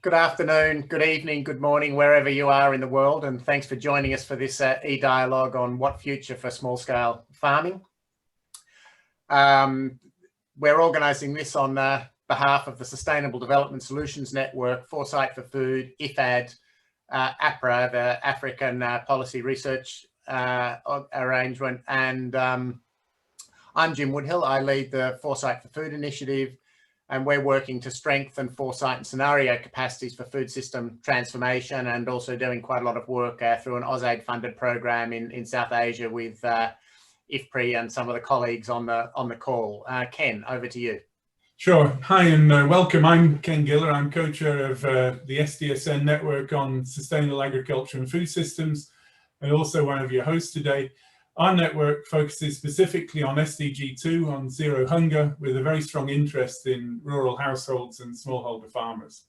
Good afternoon, good evening, good morning, wherever you are in the world, and thanks for joining us for this eDialogue on what future for small-scale farming. We're organising this on behalf of the Sustainable Development Solutions Network, Foresight for Food, IFAD, APRA, the African Policy Research Arrangement, and I'm Jim Woodhill. I lead the Foresight for Food initiative, and we're working to strengthen foresight and scenario capacities for food system transformation, and also doing quite a lot of work through an AusAid funded program in South Asia with IFPRI and some of the colleagues on the call. Ken, over to you. Sure. Hi and welcome. I'm Ken Giller. I'm co-chair of the SDSN network on sustainable agriculture and food systems, and also one of your hosts today. Our network focuses specifically on SDG 2, on zero hunger, with a very strong interest in rural households and smallholder farmers.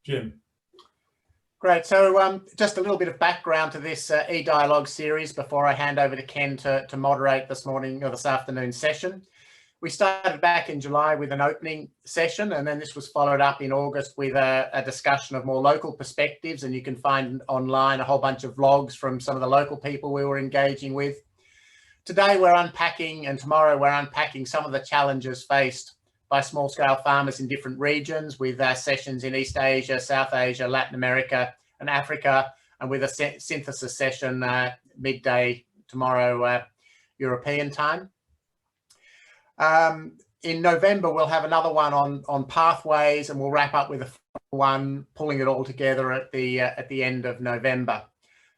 Jim. Great. So just a little bit of background to this eDialogue series before I hand over to Ken to moderate this morning or this afternoon session. We started back in July with an opening session, and then this was followed up in August with a discussion of more local perspectives, and you can find online a whole bunch of vlogs from some of the local people we were engaging with. Today we're unpacking, and tomorrow we're unpacking some of the challenges faced by small-scale farmers in different regions, with sessions in East Asia, South Asia, Latin America and Africa, and with a synthesis session midday tomorrow European time. In November we'll have another one on pathways, and we'll wrap up with a one pulling it all together at the end of November.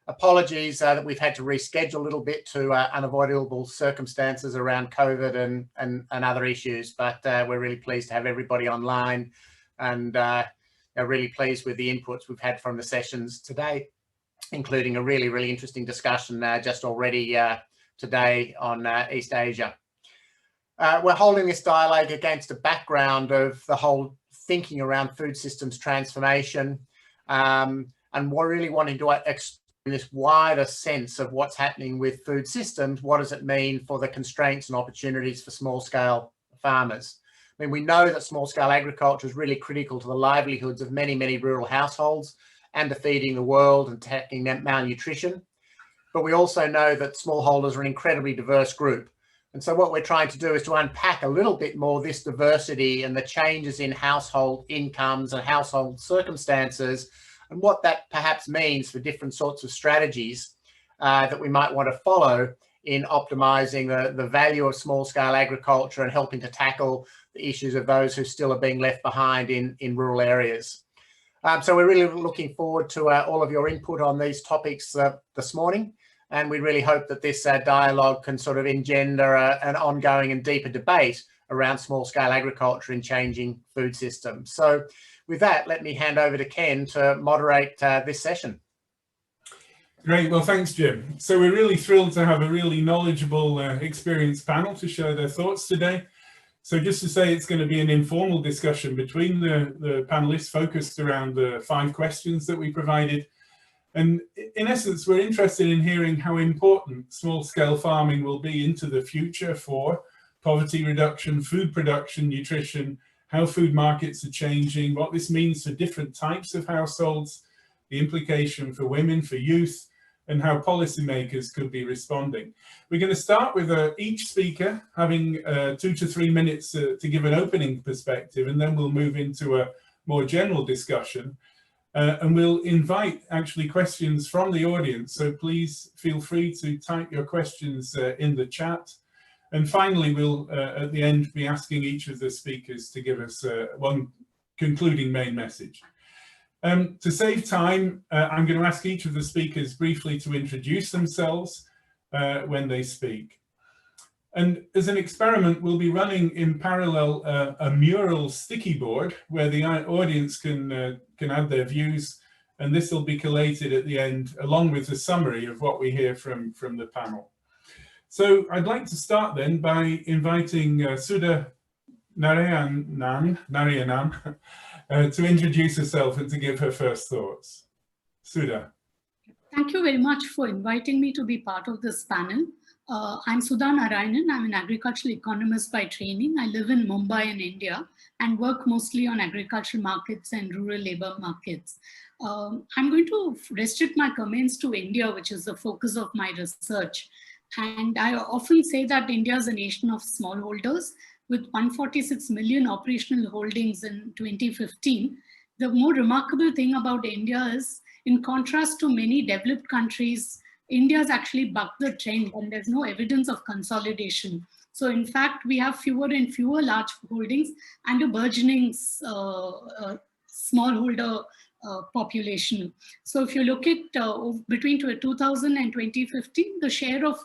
Apologies that we've had to reschedule a little bit to unavoidable circumstances around COVID and other issues, but we're really pleased to have everybody online, and really pleased with the inputs we've had from the sessions today, including a really interesting discussion just already today on East Asia. We're holding this dialogue against a background of the whole thinking around food systems transformation, and we're really wanting to explore this wider sense of what's happening with food systems. What does it mean for the constraints and opportunities for small-scale farmers? I mean, we know that small-scale agriculture is really critical to the livelihoods of many rural households and to feeding the world and tackling malnutrition. But we also know that smallholders are an incredibly diverse group. And so what we're trying to do is to unpack a little bit more this diversity and the changes in household incomes and household circumstances, and what that perhaps means for different sorts of strategies that we might want to follow in optimizing the value of small-scale agriculture and helping to tackle the issues of those who still are being left behind in rural areas. So we're really looking forward to all of your input on these topics this morning, and we really hope that this dialogue can sort of engender an ongoing and deeper debate around small-scale agriculture in changing food systems. So with that, let me hand over to Ken to moderate this session. Great. Well, thanks, Jim. So we're really thrilled to have a really knowledgeable, experienced panel to share their thoughts today. So just to say, it's going to be an informal discussion between the panelists, focused around the 5 questions that we provided. And in essence, we're interested in hearing how important small-scale farming will be into the future for poverty reduction, food production, nutrition, how food markets are changing, what this means for different types of households, the implication for women, for youth, and how policymakers could be responding. We're going to start with each speaker having 2 to 3 minutes to give an opening perspective, and then we'll move into a more general discussion. And we'll invite actually questions from the audience, so please feel free to type your questions in the chat. And finally, we'll, at the end, be asking each of the speakers to give us one concluding main message. To save time, I'm going to ask each of the speakers briefly to introduce themselves when they speak. And as an experiment, we'll be running in parallel a mural sticky board where the audience can add their views, and this will be collated at the end along with the summary of what we hear from the panel. So I'd like to start then by inviting Sudha Narayanan to introduce herself and to give her first thoughts. Sudha. Thank you very much for inviting me to be part of this panel I'm Sudha Narayanan. I'm an agricultural economist by training. I live in Mumbai in India and work mostly on agricultural markets and rural labor markets. I'm going to restrict my comments to India, which is the focus of my research. And I often say that India is a nation of smallholders with 146 million operational holdings in 2015. The more remarkable thing about India is, in contrast to many developed countries, India's actually bucked the trend and there's no evidence of consolidation. So in fact, we have fewer and fewer large holdings and a burgeoning smallholder population. So if you look at between 2000 and 2015, the share of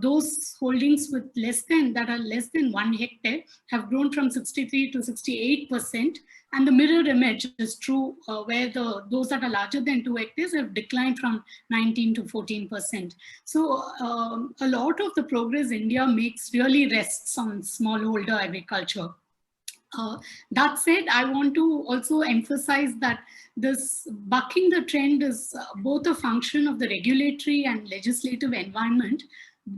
those holdings with less than 1 hectare have grown from 63 to 68%. And the mirror image is true where those that are larger than 2 hectares have declined from 19 to 14%. So a lot of the progress India makes really rests on smallholder agriculture. That said, I want to also emphasize that this bucking the trend is both a function of the regulatory and legislative environment,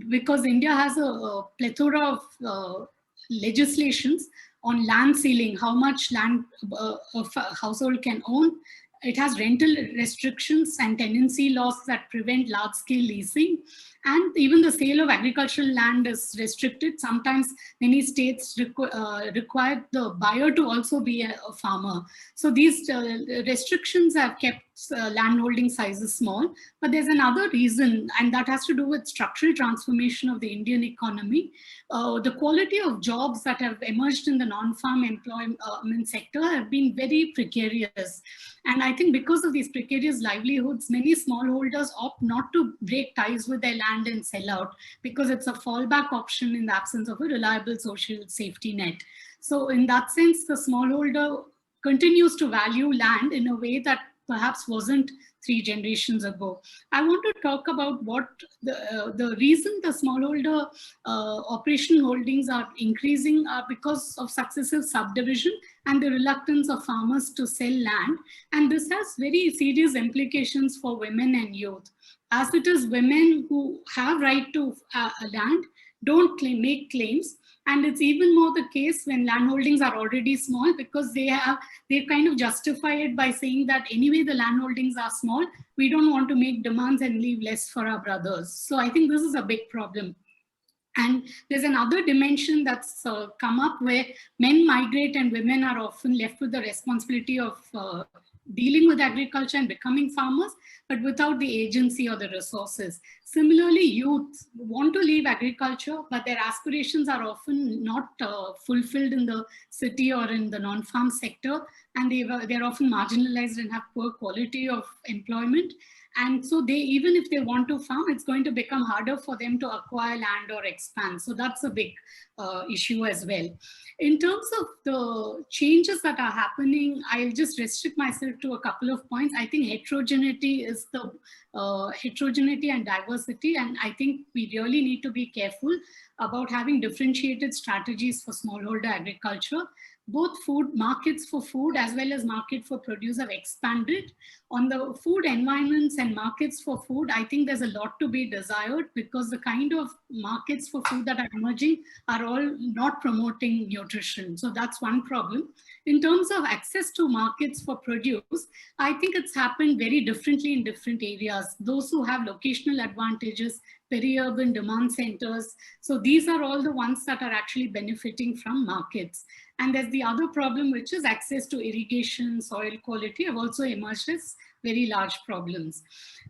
because India has a plethora of legislations on land ceiling, how much land a household can own. It has rental restrictions and tenancy laws that prevent large-scale leasing. And even the sale of agricultural land is restricted. Sometimes many states require the buyer to also be a farmer. So these restrictions have kept landholding sizes small. But there's another reason, and that has to do with structural transformation of the Indian economy. The quality of jobs that have emerged in the non-farm employment sector have been very precarious. And I think because of these precarious livelihoods, many smallholders opt not to break ties with their land and sell out, because it's a fallback option in the absence of a reliable social safety net. So in that sense, the smallholder continues to value land in a way that perhaps wasn't 3 generations ago. I want to talk about what the reason the smallholder operational holdings are increasing are because of successive subdivision and the reluctance of farmers to sell land. And this has very serious implications for women and youth. As it is, women who have right to land don't make claims. And it's even more the case when land holdings are already small, because they kind of justify it by saying that anyway the land holdings are small, we don't want to make demands and leave less for our brothers. So I think this is a big problem. And there's another dimension that's come up where men migrate and women are often left with the responsibility of dealing with agriculture and becoming farmers, but without the agency or the resources. Similarly, youth want to leave agriculture, but their aspirations are often not fulfilled in the city or in the non-farm sector, and they're often marginalized and have poor quality of employment. And so even if they want to farm, it's going to become harder for them to acquire land or expand. So that's a big issue as well. In terms of the changes that are happening, I'll just restrict myself to a couple of points. I think heterogeneity is the heterogeneity and diversity. And I think we really need to be careful about having differentiated strategies for smallholder agriculture. Both food markets for food as well as market for produce have expanded. On the food environments and markets for food, I think there's a lot to be desired, because the kind of markets for food that are emerging are all not promoting nutrition. So that's one problem. In terms of access to markets for produce, I think it's happened very differently in different areas. Those who have locational advantages, peri-urban demand centers. So these are all the ones that are actually benefiting from markets. And there's the other problem, which is access to irrigation, soil quality have also emerged as very large problems.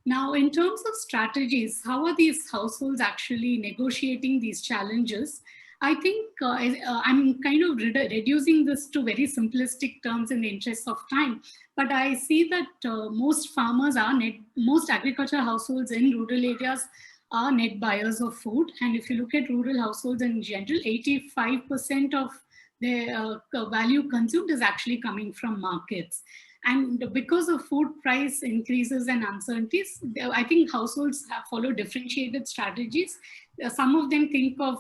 Now, in terms of strategies, how are these households actually negotiating these challenges? I think I'm kind of reducing this to very simplistic terms in the interest of time, but I see that most farmers most agricultural households in rural areas are net buyers of food. And if you look at rural households in general, 85% of their value consumed is actually coming from markets. And because of food price increases and uncertainties, I think households have followed differentiated strategies. Some of them think of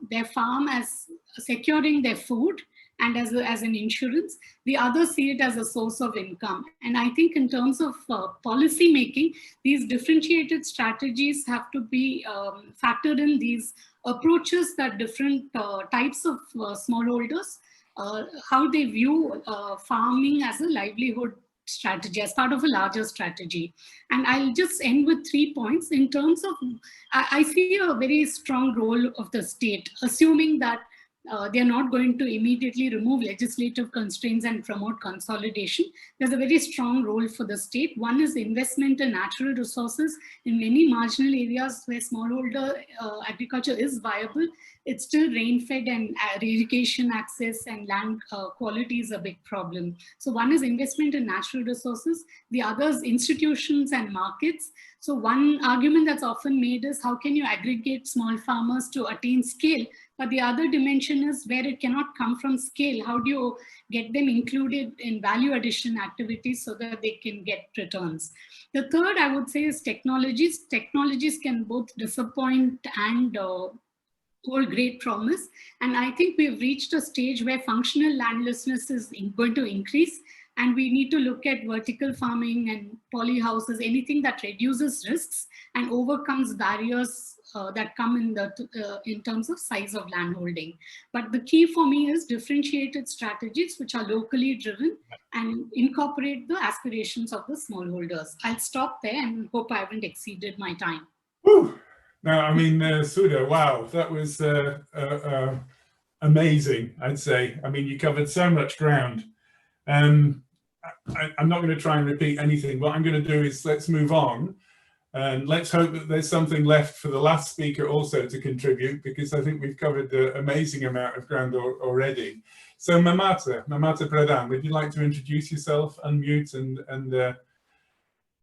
their farm as securing their food, and as an insurance. The others see it as a source of income. And I think in terms of policy making, these differentiated strategies have to be factored in these approaches that different types of smallholders, how they view farming as a livelihood strategy, as part of a larger strategy. And I'll just end with 3 points. In terms of, I see a very strong role of the state, assuming that they are not going to immediately remove legislative constraints and promote consolidation. There's a very strong role for the state. One is investment in natural resources. In many marginal areas where smallholder agriculture is viable, it's still rain-fed, and irrigation access and land quality is a big problem. So one is investment in natural resources. The other is institutions and markets. So one argument that's often made is, how can you aggregate small farmers to attain scale? But the other dimension is, where it cannot come from scale, how do you get them included in value addition activities so that they can get returns? The third, I would say, is technologies. Technologies can both disappoint and hold great promise. And I think we've reached a stage where functional landlessness is going to increase. And we need to look at vertical farming and polyhouses, anything that reduces risks and overcomes barriers that come in terms of size of landholding. But the key for me is differentiated strategies which are locally driven and incorporate the aspirations of the smallholders. I'll stop there and hope I haven't exceeded my time. Whew. No, I mean, Sudha, wow, that was amazing, I'd say. I mean, you covered so much ground. I'm not going to try and repeat anything. What I'm going to do is let's move on, and let's hope that there's something left for the last speaker also to contribute, because I think we've covered an amazing amount of ground already. So Mamata Pradhan, would you like to introduce yourself, unmute,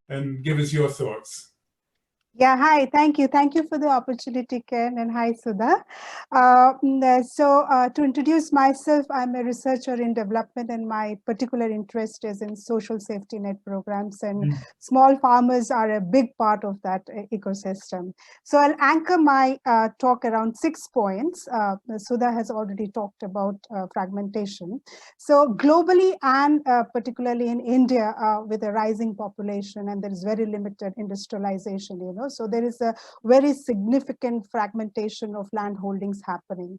and give us your thoughts? Yeah, hi, thank you. Thank you for the opportunity, Ken, and hi, Sudha. To introduce myself, I'm a researcher in development, and my particular interest is in social safety net programs, and small farmers are a big part of that ecosystem. So I'll anchor my talk around 6 points. Sudha has already talked about fragmentation. So globally, and particularly in India, with a rising population, and there is very limited industrialization, so there is a very significant fragmentation of land holdings happening,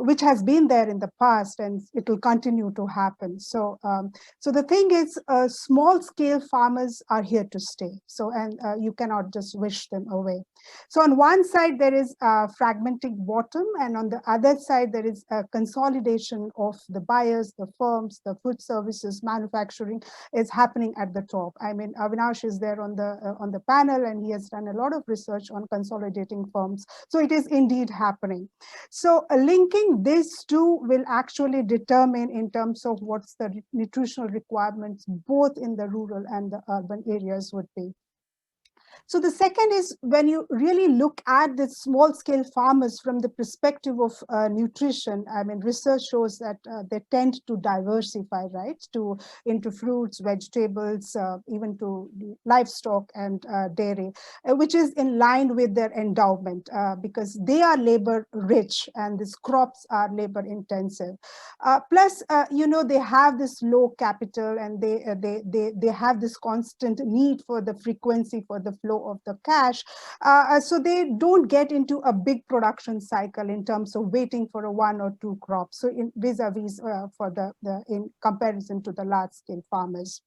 which has been there in the past, and it will continue to happen. So, so the thing is, small scale farmers are here to stay. So, and you cannot just wish them away. So on one side, there is a fragmenting bottom, and on the other side, there is a consolidation of the buyers, the firms, the food services, manufacturing is happening at the top. I mean, Avinash is there on the panel, and he has done a lot of research on consolidating firms. So it is indeed happening. So linking these two will actually determine in terms of what's the nutritional requirements, both in the rural and the urban areas would be. So the second is, when you really look at the small scale farmers from the perspective of nutrition, I mean, research shows that they tend to diversify, right, into fruits, vegetables, even to livestock and dairy, which is in line with their endowment, because they are labor rich and these crops are labor intensive. Plus, they have this low capital, and they have this constant need for the frequency, for the flow of the cash, so they don't get into a big production cycle in terms of waiting for a 1 or 2 crops. So in vis-a-vis for in comparison to the large scale farmers.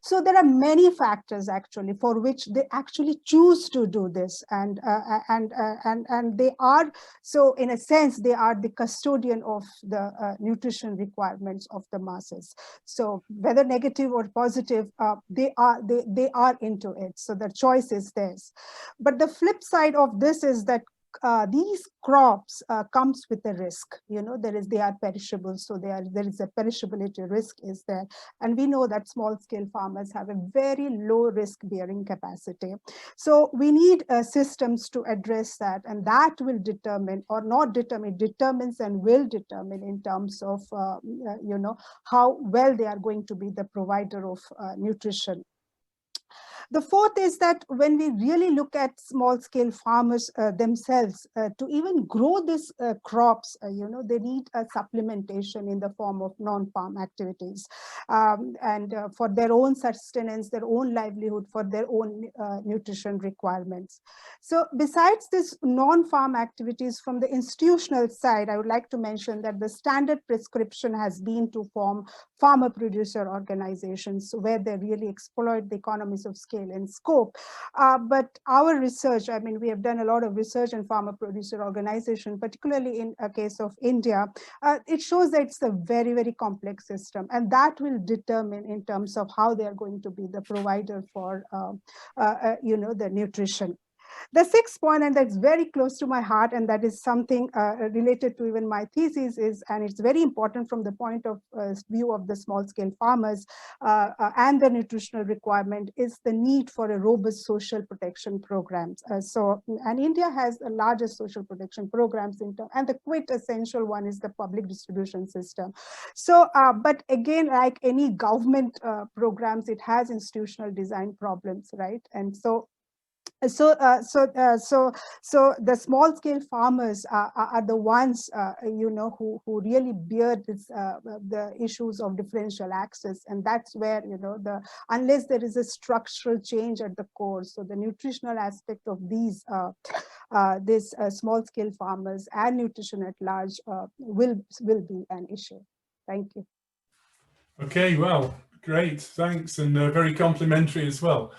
So there are many factors actually for which they actually choose to do this, and they are, so in a sense, they are the custodian of the nutrition requirements of the masses. So whether negative or positive, they are into it. So the choice is theirs. But the flip side of this is that these crops comes with a risk. They are perishable, so there is a perishability risk is there, and we know that small scale farmers have a very low risk bearing capacity. So we need systems to address that, and that will determine, or not determine, determines and will determine in terms of how well they are going to be the provider of nutrition. The fourth is that when we really look at small-scale farmers themselves, to even grow these crops, they need a supplementation in the form of non-farm activities, and for their own sustenance, their own livelihood, for their own nutrition requirements. So besides this non-farm activities from the institutional side, I would like to mention that the standard prescription has been to form farmer-producer organizations where they really exploit the economies of scale and scope. But our research, I mean, we have done a lot of research in farmer-producer organization, particularly in a case of India. It shows that it's a very, very complex system, and that will determine in terms of how they are going to be the provider for, the nutrition. The sixth point, and that's very close to my heart, and that is something related to even my thesis, is, and it's very important from the point of view of the small-scale farmers and the nutritional requirement, is the need for a robust social protection programs. And India has the largest social protection programs and the quintessential one is the public distribution system. So, but again, like any government programs, it has institutional design problems, right? And so the small scale farmers are the ones who really bear this the issues of differential access, and that's where unless there is a structural change at the core, so the nutritional aspect of these small scale farmers and nutrition at large will be an issue. Thank you. Okay, well, great, thanks, and very complimentary as well.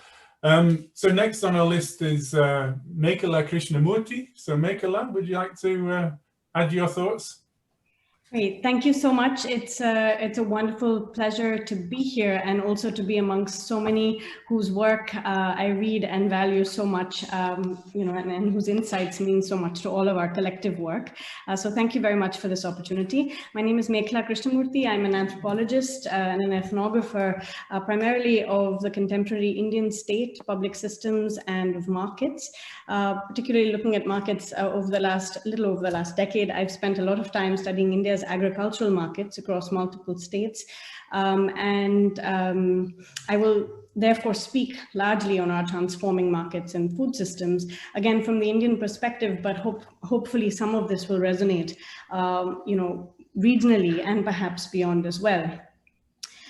So next on our list is Mekhala Krishnamurthy. So Mekhala, would you like to add your thoughts? Great, thank you so much. It's a wonderful pleasure to be here and also to be amongst so many whose work I read and value so much, and whose insights mean so much to all of our collective work. So thank you very much for this opportunity. My name is Mekhala Krishnamurthy. I'm an anthropologist and an ethnographer, primarily of the contemporary Indian state, public systems, and of markets. Particularly looking at markets over the last decade. I've spent a lot of time studying India's agricultural markets across multiple states. I will therefore speak largely on our transforming markets and food systems, again, from the Indian perspective, but hopefully some of this will resonate, regionally and perhaps beyond as well.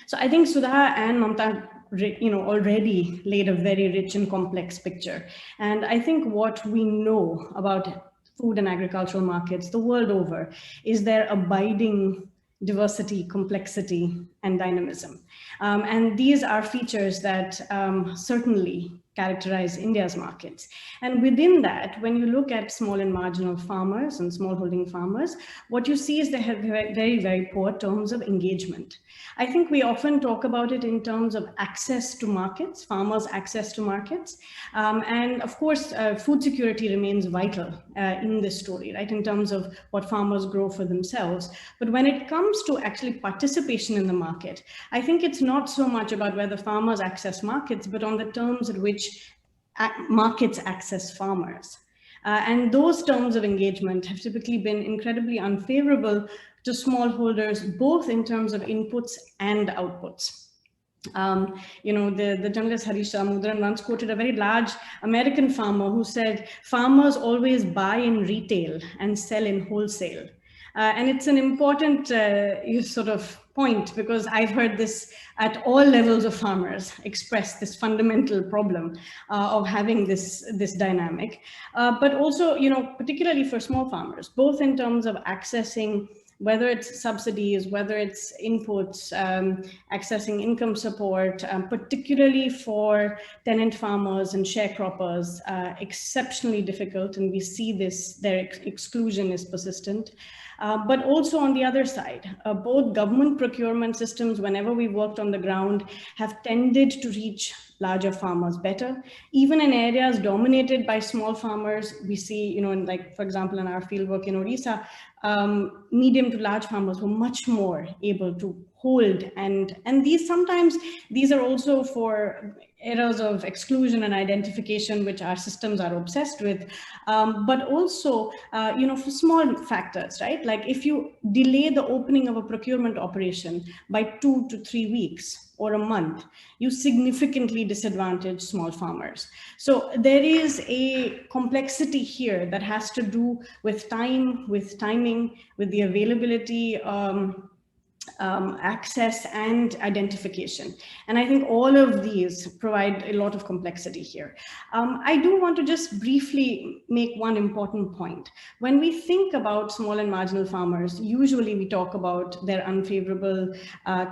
So I think Sudha and Mamta already laid a very rich and complex picture. And I think what we know about food and agricultural markets the world over is their abiding diversity, complexity, and dynamism. And these are features that certainly characterize India's markets. And within that, when you look at small and marginal farmers and smallholding farmers, what you see is they have very, very poor terms of engagement. I think we often talk about it in terms of access to markets, farmers' access to markets. And of course, food security remains vital in this story, right, in terms of what farmers grow for themselves. But when it comes to actually participation in the market, I think it's not so much about whether farmers access markets, but on the terms at which markets access farmers. And those terms of engagement have typically been incredibly unfavorable to smallholders, both in terms of inputs and outputs. The journalist Harish Samudran once quoted a very large American farmer who said, "Farmers always buy in retail and sell in wholesale." And it's an important sort of point, because I've heard this at all levels of farmers express this fundamental problem of having this dynamic, but also, particularly for small farmers, both in terms of accessing, whether it's subsidies, whether it's inputs, accessing income support, particularly for tenant farmers and sharecroppers, exceptionally difficult. And we see this, their exclusion is persistent. But also on the other side, both government procurement systems, whenever we worked on the ground, have tended to reach larger farmers better. Even in areas dominated by small farmers, we see, for example, in our fieldwork in Odisha, medium to large farmers were much more able to hold, and these sometimes these are also for errors of exclusion and identification, which our systems are obsessed with, but also for small factors, right? Like if you delay the opening of a procurement operation by 2 to 3 weeks or a month, you significantly disadvantage small farmers. So there is a complexity here that has to do with time, with timing, with the availability, access and identification. And I think all of these provide a lot of complexity here. I do want to just briefly make one important point. When we think about small and marginal farmers, usually we talk about their unfavorable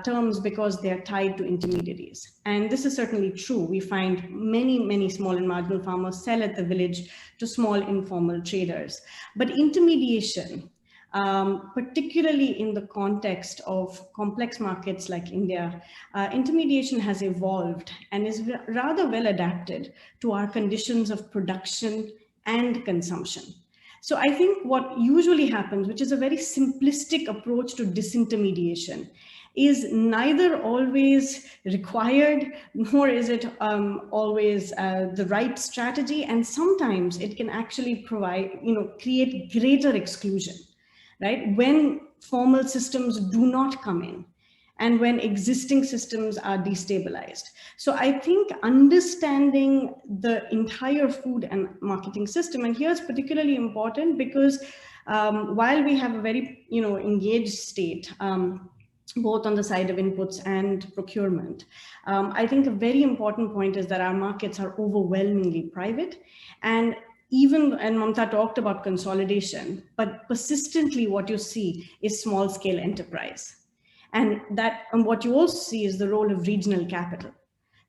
terms because they are tied to intermediaries. And this is certainly true. We find many small and marginal farmers sell at the village to small informal traders. But intermediation, particularly in the context of complex markets like India, intermediation has evolved and is rather well adapted to our conditions of production and consumption. So I think what usually happens, which is a very simplistic approach to disintermediation, is neither always required, nor is it always the right strategy. And sometimes it can actually create greater exclusion. Right? When formal systems do not come in and when existing systems are destabilized. So I think understanding the entire food and marketing system, and here it's particularly important because while we have a very engaged state, both on the side of inputs and procurement, I think a very important point is that our markets are overwhelmingly private, and Mamta talked about consolidation, but persistently what you see is small scale enterprise. And what you also see is the role of regional capital.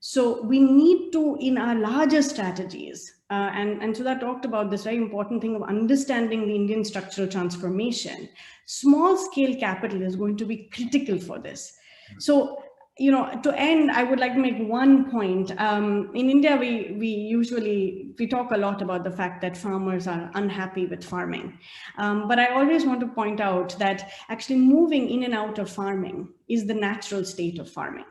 So we need to, in our larger strategies, and Sudha talked about this very important thing of understanding the Indian structural transformation, small scale capital is going to be critical for this. So, to end, I would like to make one point. In India, we talk a lot about the fact that farmers are unhappy with farming. But I always want to point out that actually moving in and out of farming is the natural state of farming.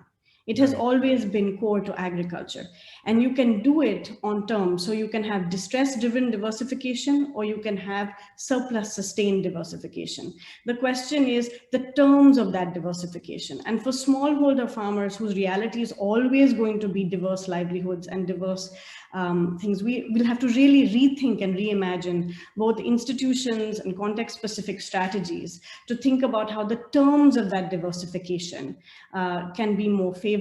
It has always been core to agriculture, and you can do it on terms. So you can have distress-driven diversification, or you can have surplus-sustained diversification. The question is the terms of that diversification. And for smallholder farmers whose reality is always going to be diverse livelihoods and diverse things, we will have to really rethink and reimagine both institutions and context-specific strategies to think about how the terms of that diversification can be more favorable.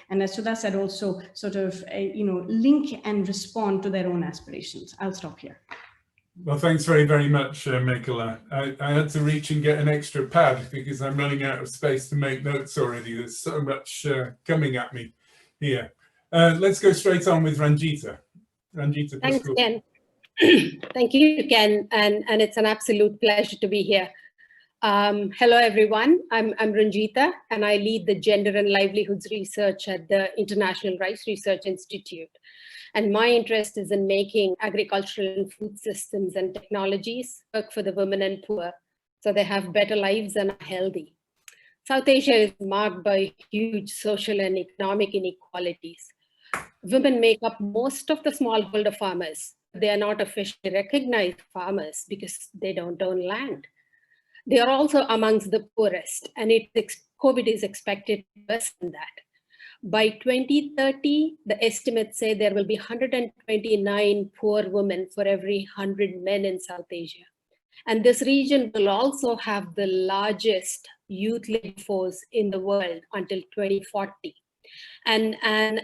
And as Sudha said, also sort of, link and respond to their own aspirations. I'll stop here. Well, thanks very much, Mekhala. I had to reach and get an extra pad because I'm running out of space to make notes already. There's so much coming at me here. Let's go straight on with Ranjita. Ranjita, thanks, Ken. Thank you, Ken, and it's an absolute pleasure to be here. Hello, everyone. I'm Ranjita, and I lead the Gender and Livelihoods Research at the International Rice Research Institute. And my interest is in making agricultural and food systems and technologies work for the women and poor, so they have better lives and are healthy. South Asia is marked by huge social and economic inequalities. Women make up most of the smallholder farmers. They are not officially recognized farmers because they don't own land. They are also amongst the poorest, and COVID is expected to worsen that. By 2030, the estimates say there will be 129 poor women for every 100 men in South Asia. And this region will also have the largest youth labor force in the world until 2040. And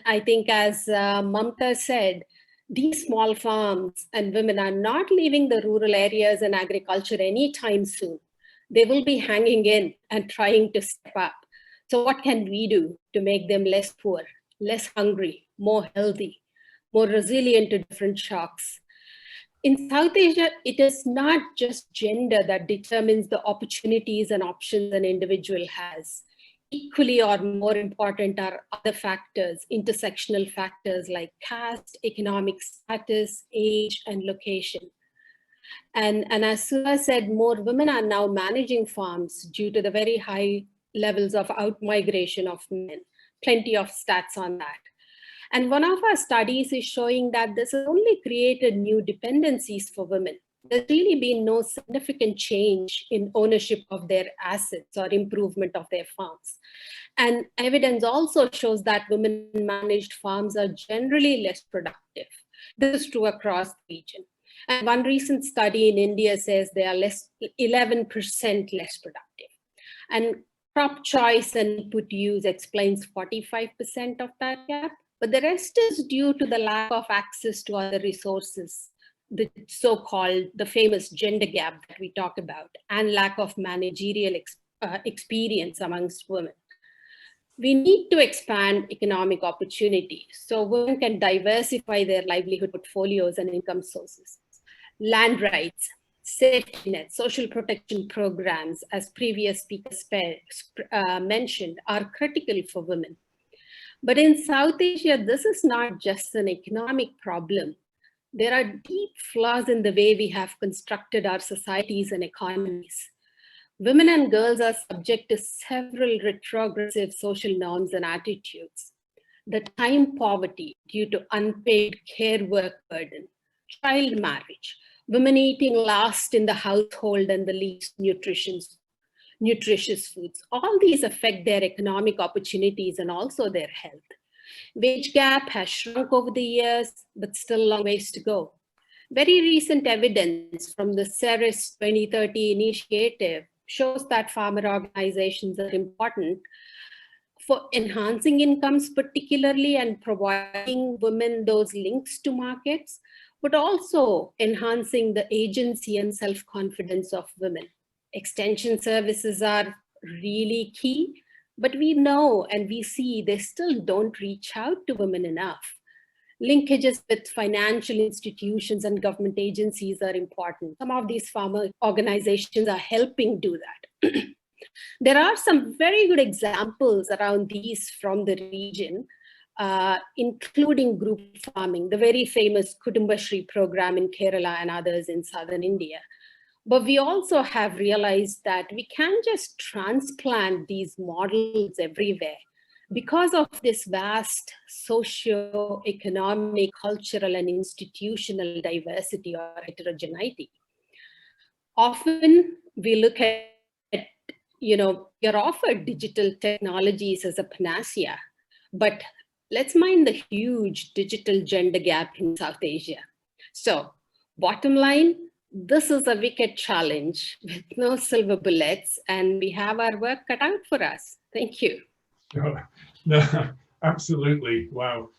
I think, as Mamta said, these small farms and women are not leaving the rural areas and agriculture anytime soon. They will be hanging in and trying to step up. So what can we do to make them less poor, less hungry, more healthy, more resilient to different shocks? In South Asia, it is not just gender that determines the opportunities and options an individual has. Equally or more important are other factors, intersectional factors like caste, economic status, age, and location. And as Sudha said, more women are now managing farms due to the very high levels of outmigration of men. Plenty of stats on that. And one of our studies is showing that this has only created new dependencies for women. There's really been no significant change in ownership of their assets or improvement of their farms. And evidence also shows that women-managed farms are generally less productive. This is true across the region. And one recent study in India says they are 11% less productive. And crop choice and input use explains 45% of that gap, but the rest is due to the lack of access to other resources, the so-called, the famous gender gap that we talk about, and lack of managerial experience amongst women. We need to expand economic opportunities so women can diversify their livelihood portfolios and income sources. Land rights, safety nets, social protection programs, as previous speakers mentioned, are critical for women. But in South Asia, this is not just an economic problem. There are deep flaws in the way we have constructed our societies and economies. Women and girls are subject to several retrogressive social norms and attitudes. The time poverty due to unpaid care work burden, child marriage, women eating last in the household and the least nutritious foods. All these affect their economic opportunities and also their health. Wage gap has shrunk over the years, but still a long ways to go. Very recent evidence from the CERES 2030 initiative shows that farmer organizations are important for enhancing incomes particularly and providing women those links to markets, but also enhancing the agency and self-confidence of women. Extension services are really key, but we know and we see they still don't reach out to women enough. Linkages with financial institutions and government agencies are important. Some of these farmer organizations are helping do that. There are some very good examples around these from the region, including group farming, the very famous Kudumbashri program in Kerala and others in southern India. But we also have realized that we can't just transplant these models everywhere. Because of this vast socio-economic, cultural, and institutional diversity or heterogeneity, often we look at, you're offered digital technologies as a panacea, but let's mind the huge digital gender gap in South Asia. So, bottom line, this is a wicked challenge with no silver bullets, and we have our work cut out for us. Thank you. No, absolutely. Wow.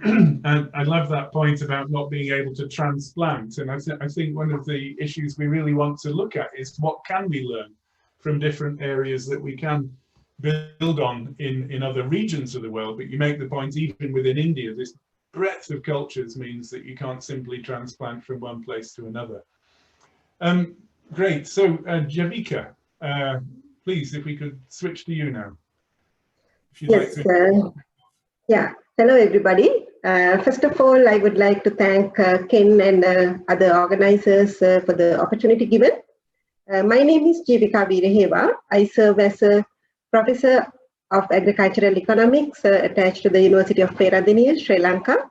And I love that point about not being able to transplant. And I think one of the issues we really want to look at is what can we learn from different areas that we can build on in other regions of the world. But you make the point, even within India, this breadth of cultures means that you can't simply transplant from one place to another. Great. So, Javika, please, if we could switch to you now. Yes, yeah. Hello, everybody. First of all, I would like to thank Ken and other organizers for the opportunity given. My name is Javika Veeraheva. I serve as a professor of agricultural economics attached to the University of Peradeniya, Sri Lanka.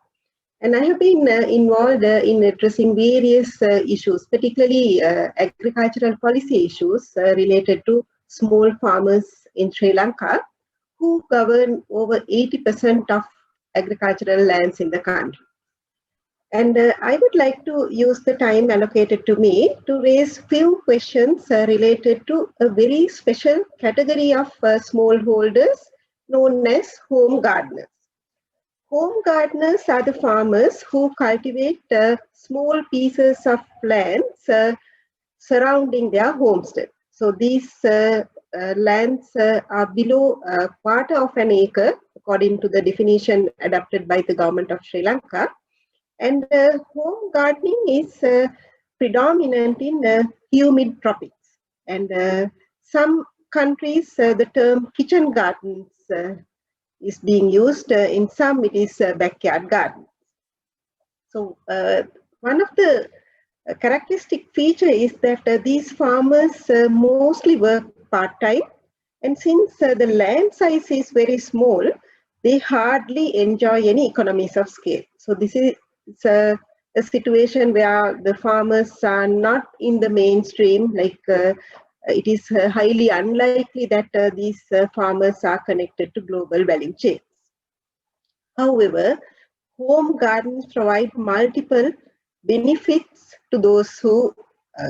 And I have been involved in addressing various issues, particularly agricultural policy issues related to small farmers in Sri Lanka, who govern over 80% of agricultural lands in the country. And I would like to use the time allocated to me to raise few questions related to a very special category of smallholders known as home gardeners. Home gardeners are the farmers who cultivate small pieces of lands surrounding their homestead. So these lands are below a quarter of an acre, according to the definition adopted by the government of Sri Lanka. And home gardening is predominant in humid tropics. And some countries, the term kitchen gardens is being used. In some, it is backyard gardens. So one of the characteristic feature is that these farmers mostly work part-time, And since the land size is very small, they hardly enjoy any economies of scale. So this is a situation where the farmers are not in the mainstream, like it is highly unlikely that these farmers are connected to global value chains. However, home gardens provide multiple benefits to those who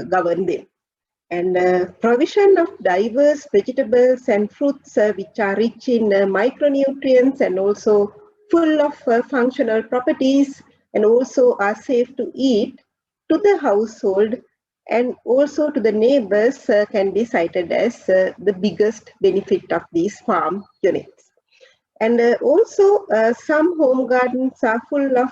govern them. And provision of diverse vegetables and fruits which are rich in micronutrients and also full of functional properties and also are safe to eat to the household and also to the neighbors can be cited as the biggest benefit of these farm units. And also some home gardens are full of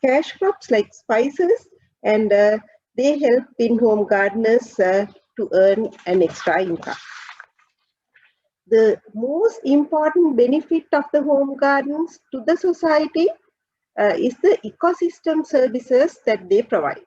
cash crops like spices, and they help in home gardeners to earn an extra income. The most important benefit of the home gardens to the society is the ecosystem services that they provide.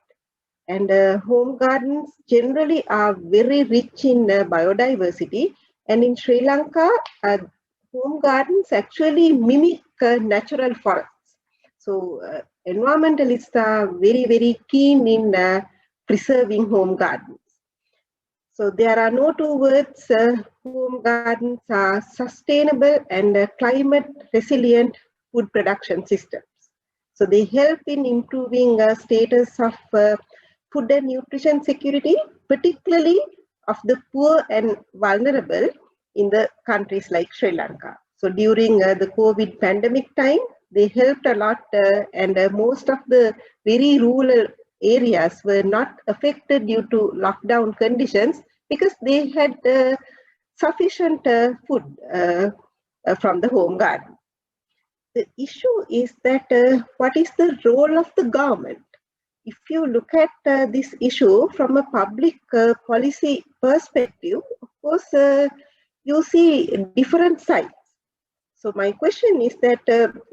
And home gardens generally are very rich in biodiversity. And in Sri Lanka, home gardens actually mimic natural forests. So environmentalists are very, very keen in preserving home gardens. So there are no two words. Home gardens are sustainable and climate resilient food production systems. So they help in improving status of food and nutrition security, particularly of the poor and vulnerable in the countries like Sri Lanka. So during the COVID pandemic time, they helped a lot and most of the very rural areas were not affected due to lockdown conditions because they had sufficient food from the home garden. The issue is that what is the role of the government? If you look at this issue from a public policy perspective, of course, you see different sides. So my question is that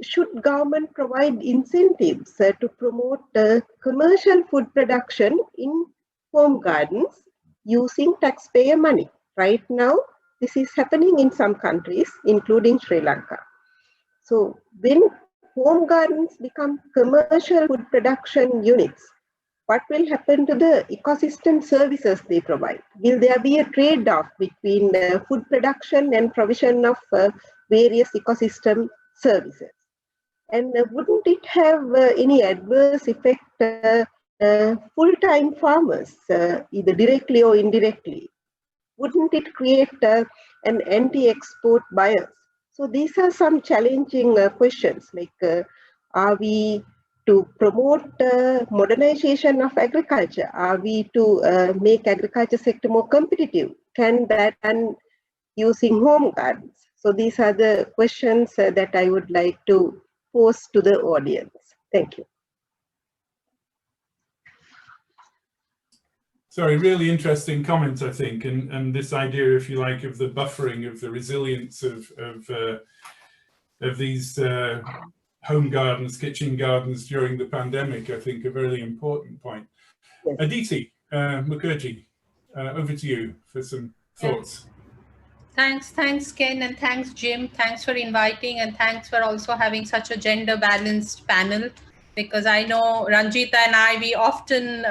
should government provide incentives to promote commercial food production in home gardens using taxpayer money? Right now, this is happening in some countries, including Sri Lanka. So when home gardens become commercial food production units, what will happen to the ecosystem services they provide? Will there be a trade-off between food production and provision of various ecosystem services? And wouldn't it have any adverse effect on full-time farmers, either directly or indirectly? Wouldn't it create an anti-export bias? So these are some challenging questions, like are we to promote modernization of agriculture? Are we to make agriculture sector more competitive? Can that be done using home gardens? So these are the questions that I would like to pose to the audience. Thank you. Sorry, really interesting comments, I think, and this idea, if you like, of the buffering, of the resilience of these home gardens, kitchen gardens during the pandemic, I think, a very important point. Yes. Aditi Mukherjee, over to you for some thoughts. Thanks, Ken, and thanks, Jim. Thanks for inviting, and thanks for also having such a gender-balanced panel. Because I know Ranjita and I, we often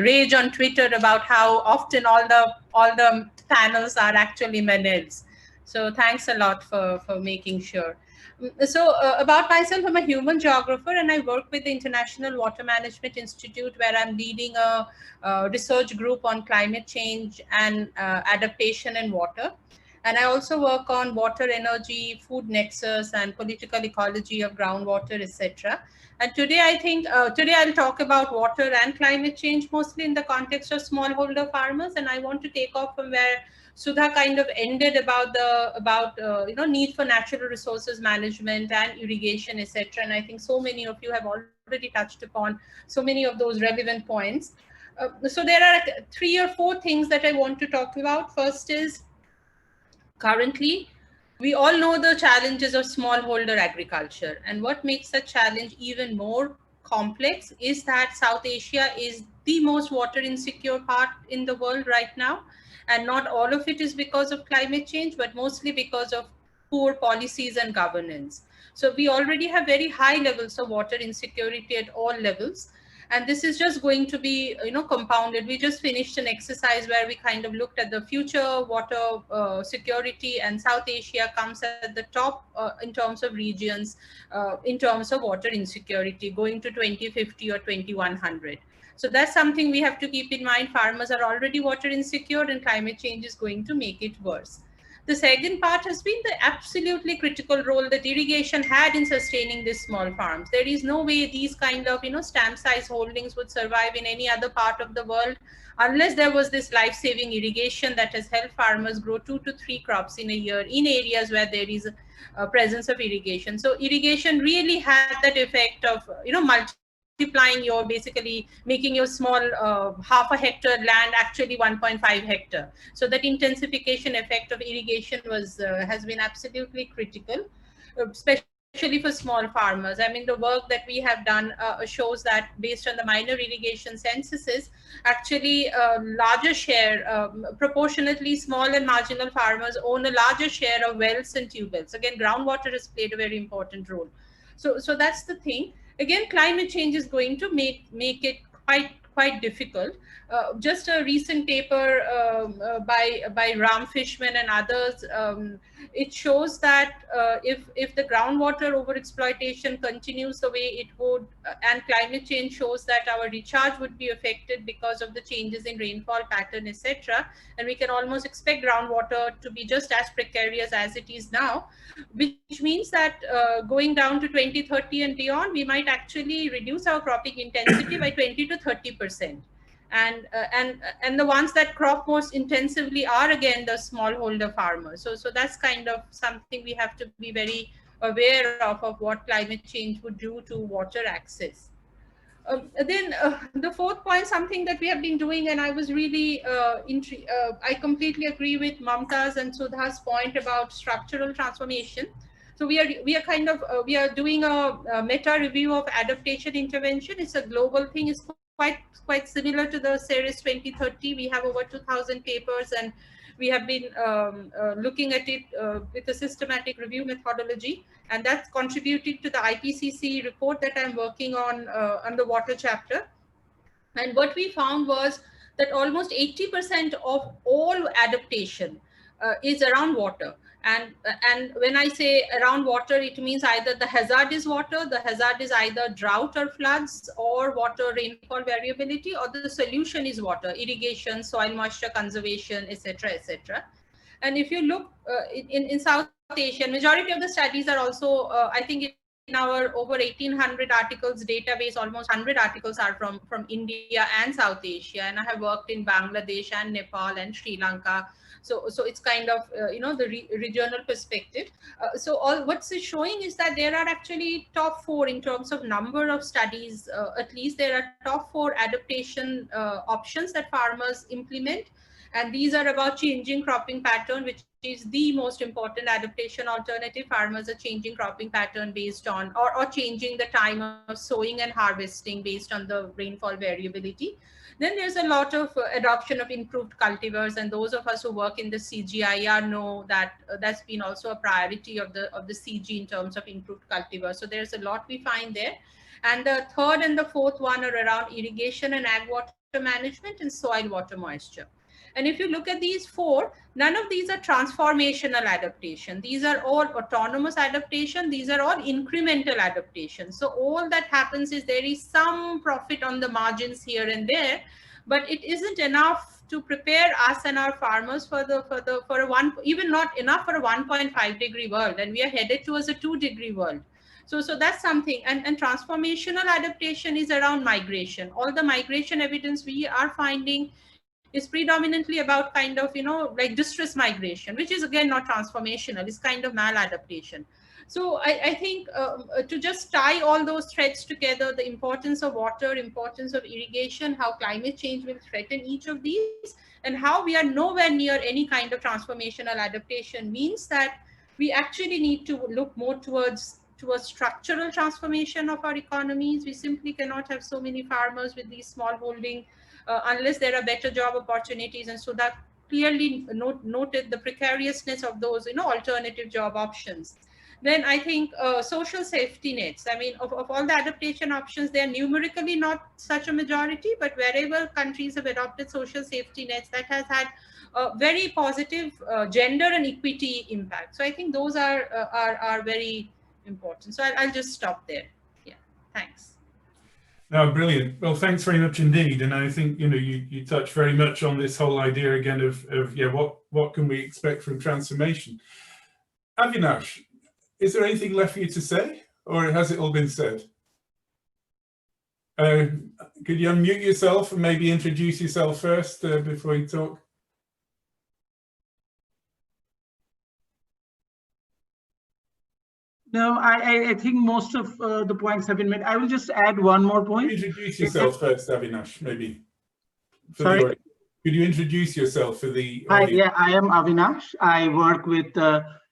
rage on Twitter about how often all the panels are actually men-heads. So thanks a lot for making sure. So about myself, I'm a human geographer, and I work with the International Water Management Institute, where I'm leading a research group on climate change and adaptation in water. And I also work on water, energy, food nexus, and political ecology of groundwater, etc. And today, I think, today I'll talk about water and climate change, mostly in the context of smallholder farmers. And I want to take off from where Sudha kind of ended about the need for natural resources management and irrigation, etc. And I think so many of you have already touched upon so many of those relevant points. So there are 3 or 4 things that I want to talk about. First is, currently, we all know the challenges of smallholder agriculture, and what makes the challenge even more complex is that South Asia is the most water insecure part in the world right now. And not all of it is because of climate change, but mostly because of poor policies and governance. So we already have very high levels of water insecurity at all levels. And this is just going to be, compounded. We just finished an exercise where we kind of looked at the future water security, and South Asia comes at the top in terms of regions, in terms of water insecurity, going to 2050 or 2100. So that's something we have to keep in mind. Farmers are already water insecure, and climate change is going to make it worse. The second part has been the absolutely critical role that irrigation had in sustaining these small farms. There is no way these kind of, stamp size holdings would survive in any other part of the world unless there was this life-saving irrigation that has helped farmers grow 2 to 3 crops in a year in areas where there is a presence of irrigation. So irrigation really had that effect of, multiplying your, basically making your small half a hectare land actually 1.5 hectare. So that intensification effect of irrigation has been absolutely critical, especially for small farmers. I mean, the work that we have done shows that based on the minor irrigation censuses, actually larger share, proportionately small and marginal farmers own a larger share of wells and tube wells. Again, groundwater has played a very important role. So that's the thing. Again, climate change is going to make it quite difficult. Just a recent paper by Ram Fishman and others, it shows that if the groundwater overexploitation continues the way it would, and climate change shows that our recharge would be affected because of the changes in rainfall pattern, etc., and we can almost expect groundwater to be just as precarious as it is now, which means that going down to 2030 and beyond, we might actually reduce our cropping intensity by 20 to 30%. And the ones that crop most intensively are again the smallholder farmers. So that's kind of something we have to be very aware of what climate change would do to water access. Then the fourth point, something that we have been doing, and I was really I completely agree with Mamta's and Sudha's point about structural transformation. So we are doing a meta review of adaptation intervention. It's a global thing. It's quite similar to the Ceres 2030. We have over 2,000 papers, and we have been looking at it with a systematic review methodology, and that's contributed to the IPCC report that I'm working on the water chapter. And what we found was that almost 80% of all adaptation is around water. And when I say around water, it means either the hazard is water, the hazard is either drought or floods or water rainfall variability, or the solution is water, irrigation, soil moisture conservation, etc., etc. And if you look in South Asia, majority of the studies are also, I think in our over 1,800 articles database, almost 100 articles are from India and South Asia. And I have worked in Bangladesh and Nepal and Sri Lanka. So it's kind of, the regional perspective. So what's it showing is that there are actually top 4 in terms of number of studies, at least there are top 4 adaptation options that farmers implement. And these are about changing cropping pattern, which is the most important adaptation alternative. Farmers are changing cropping pattern based on, or changing the time of sowing and harvesting based on the rainfall variability. Then there's a lot of adoption of improved cultivars, and those of us who work in the CGIAR know that that's been also a priority of the CG in terms of improved cultivars. So there's a lot we find there. And the third and the fourth one are around irrigation and ag water management and soil water moisture. And if you look at these 4, none of these are transformational adaptation. These are all autonomous adaptation. These are all incremental adaptation. So all that happens is there is some profit on the margins here and there, but it isn't enough to prepare us and our farmers for even not enough for a 1.5 degree world. And we are headed towards a 2 degree world. So that's something. And transformational adaptation is around migration. All the migration evidence we are finding is predominantly about kind of, like distress migration, which is again not transformational, it's kind of maladaptation. So I think to just tie all those threads together, the importance of water, importance of irrigation, how climate change will threaten each of these, and how we are nowhere near any kind of transformational adaptation, means that we actually need to look more towards structural transformation of our economies. We simply cannot have so many farmers with these small holding unless there are better job opportunities. And so that clearly noted the precariousness of those, alternative job options. Then I think social safety nets. I mean, of all the adaptation options, they are numerically not such a majority, but wherever countries have adopted social safety nets, that has had very positive gender and equity impact. So I think those are very important. So I'll just stop there. Yeah, thanks. No, brilliant. Well, thanks very much indeed. And I think, you touch very much on this whole idea again of what can we expect from transformation? Avinash, is there anything left for you to say, or has it all been said? Could you unmute yourself and maybe introduce yourself first before you talk? No, I think most of the points have been made. I will just add one more point. Introduce yourself first, Avinash, maybe. Sorry? Could you introduce yourself for the audience? Yeah, I am Avinash. I work with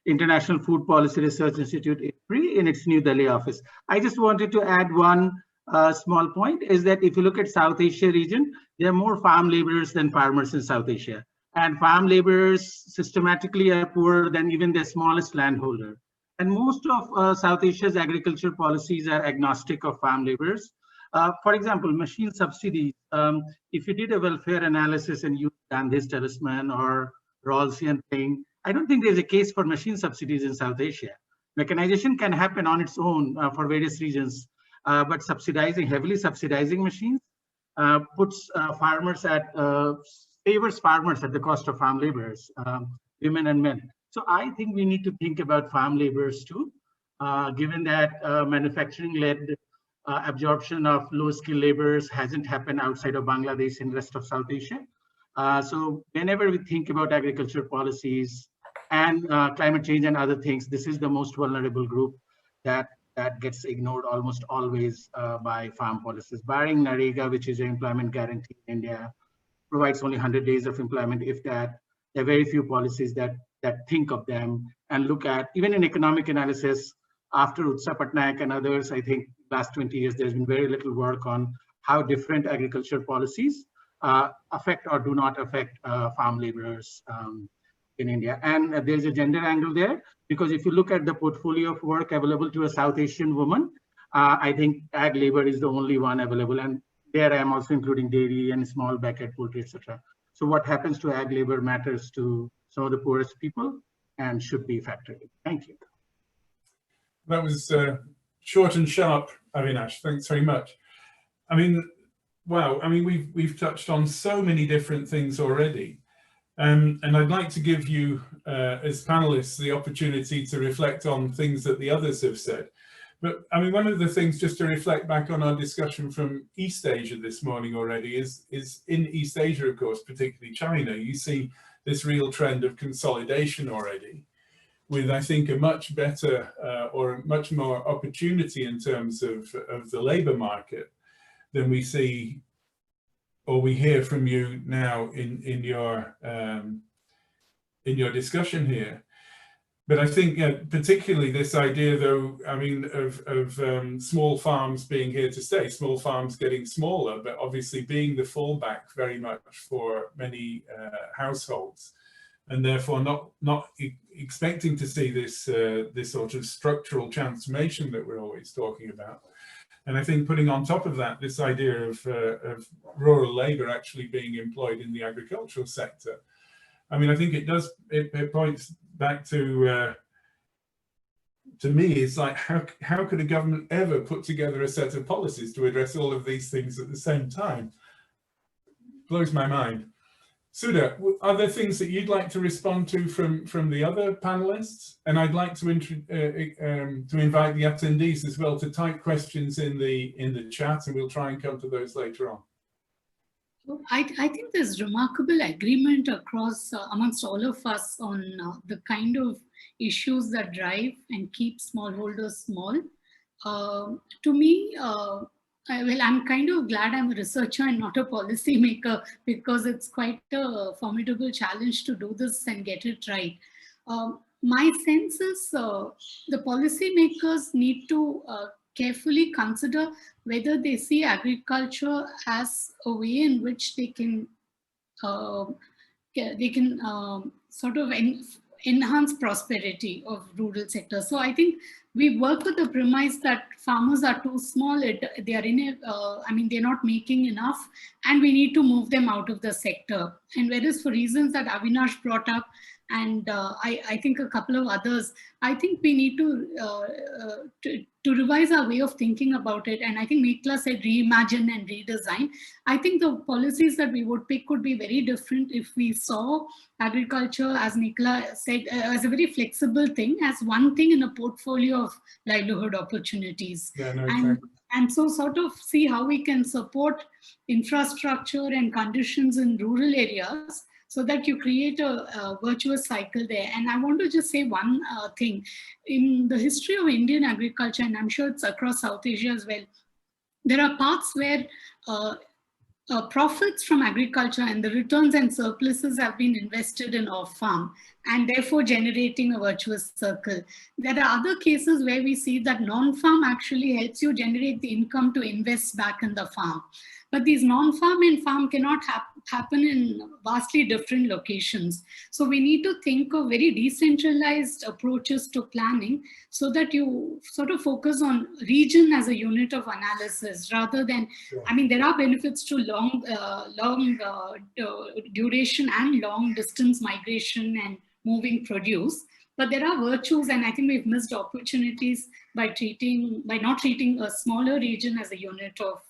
International Food Policy Research Institute in its New Delhi office. I just wanted to add one small point, is that if you look at South Asia region, there are more farm laborers than farmers in South Asia. And farm laborers systematically are poorer than even the smallest landholder. And most of South Asia's agriculture policies are agnostic of farm laborers. For example, machine subsidies. If you did a welfare analysis and used Gandhi's talisman or Rawlsian thing, I don't think there's a case for machine subsidies in South Asia. Mechanization can happen on its own for various reasons, but heavily subsidizing machines puts favors farmers at the cost of farm laborers, women and men. So I think we need to think about farm laborers too, given that manufacturing-led absorption of low-skilled laborers hasn't happened outside of Bangladesh and rest of South Asia. So whenever we think about agriculture policies and climate change and other things, this is the most vulnerable group that gets ignored almost always by farm policies. Barring NREGA, which is an employment guarantee in India, provides only 100 days of employment. If that, there are very few policies that think of them and look at, even in economic analysis, after Utsa Patnaik and others, I think last 20 years, there's been very little work on how different agriculture policies affect or do not affect farm laborers in India. And there's a gender angle there, because if you look at the portfolio of work available to a South Asian woman, I think ag labor is the only one available. And there I am also including dairy and small backyard poultry, etc. So what happens to ag labor matters to some of the poorest people and should be factored in. Thank you. That was short and sharp, Avinash. Thanks very much. I mean, wow. I mean, we've touched on so many different things already. And I'd like to give you, as panelists, the opportunity to reflect on things that the others have said. But I mean, one of the things, just to reflect back on our discussion from East Asia this morning already, is in East Asia, of course, particularly China, you see this real trend of consolidation already, with, I think, a much better or much more opportunity in terms of the labor market than we see or we hear from you now in your discussion here. But I think particularly this idea, though, I mean, of small farms being here to stay, small farms getting smaller, but obviously being the fallback very much for many households, and therefore not expecting to see this this sort of structural transformation that we're always talking about. And I think putting on top of that this idea of rural labor actually being employed in the agricultural sector, I mean, I think it points back to me, it's like, how could a government ever put together a set of policies to address all of these things at the same time? Blows my mind. Sudha, are there things that you'd like to respond to from the other panelists? And I'd like to invite the attendees as well to type questions in the chat, and we'll try and come to those later on. I think there's remarkable agreement across amongst all of us on the kind of issues that drive and keep smallholders small. To me, well, I'm kind of glad I'm a researcher and not a policy maker, because it's quite a formidable challenge to do this and get it right. My sense is the policymakers need to carefully consider whether they see agriculture as a way in which they can can sort of enhance prosperity of rural sectors. So I think we work with the premise that farmers are too small. They are they're not making enough, and we need to move them out of the sector. And whereas for reasons that Avinash brought up, and I think a couple of others, I think we need to revise our way of thinking about it. And I think Mekla said reimagine and redesign. I think the policies that we would pick could be very different if we saw agriculture, as Mekla said, as a very flexible thing, as one thing in a portfolio of livelihood opportunities. Yeah, no, exactly. And so sort of see how we can support infrastructure and conditions in rural areas so that you create a virtuous cycle there. And I want to just say one thing. In the history of Indian agriculture, and I'm sure it's across South Asia as well, there are parts where profits from agriculture and the returns and surpluses have been invested in off-farm and therefore generating a virtuous circle. There are other cases where we see that non-farm actually helps you generate the income to invest back in the farm. But these non-farm and farm cannot happen in vastly different locations. So we need to think of very decentralized approaches to planning so that you sort of focus on region as a unit of analysis rather than, Sure. I mean, there are benefits to long duration and long distance migration and moving produce. But there are virtues, and I think we've missed opportunities by not treating a smaller region as a unit of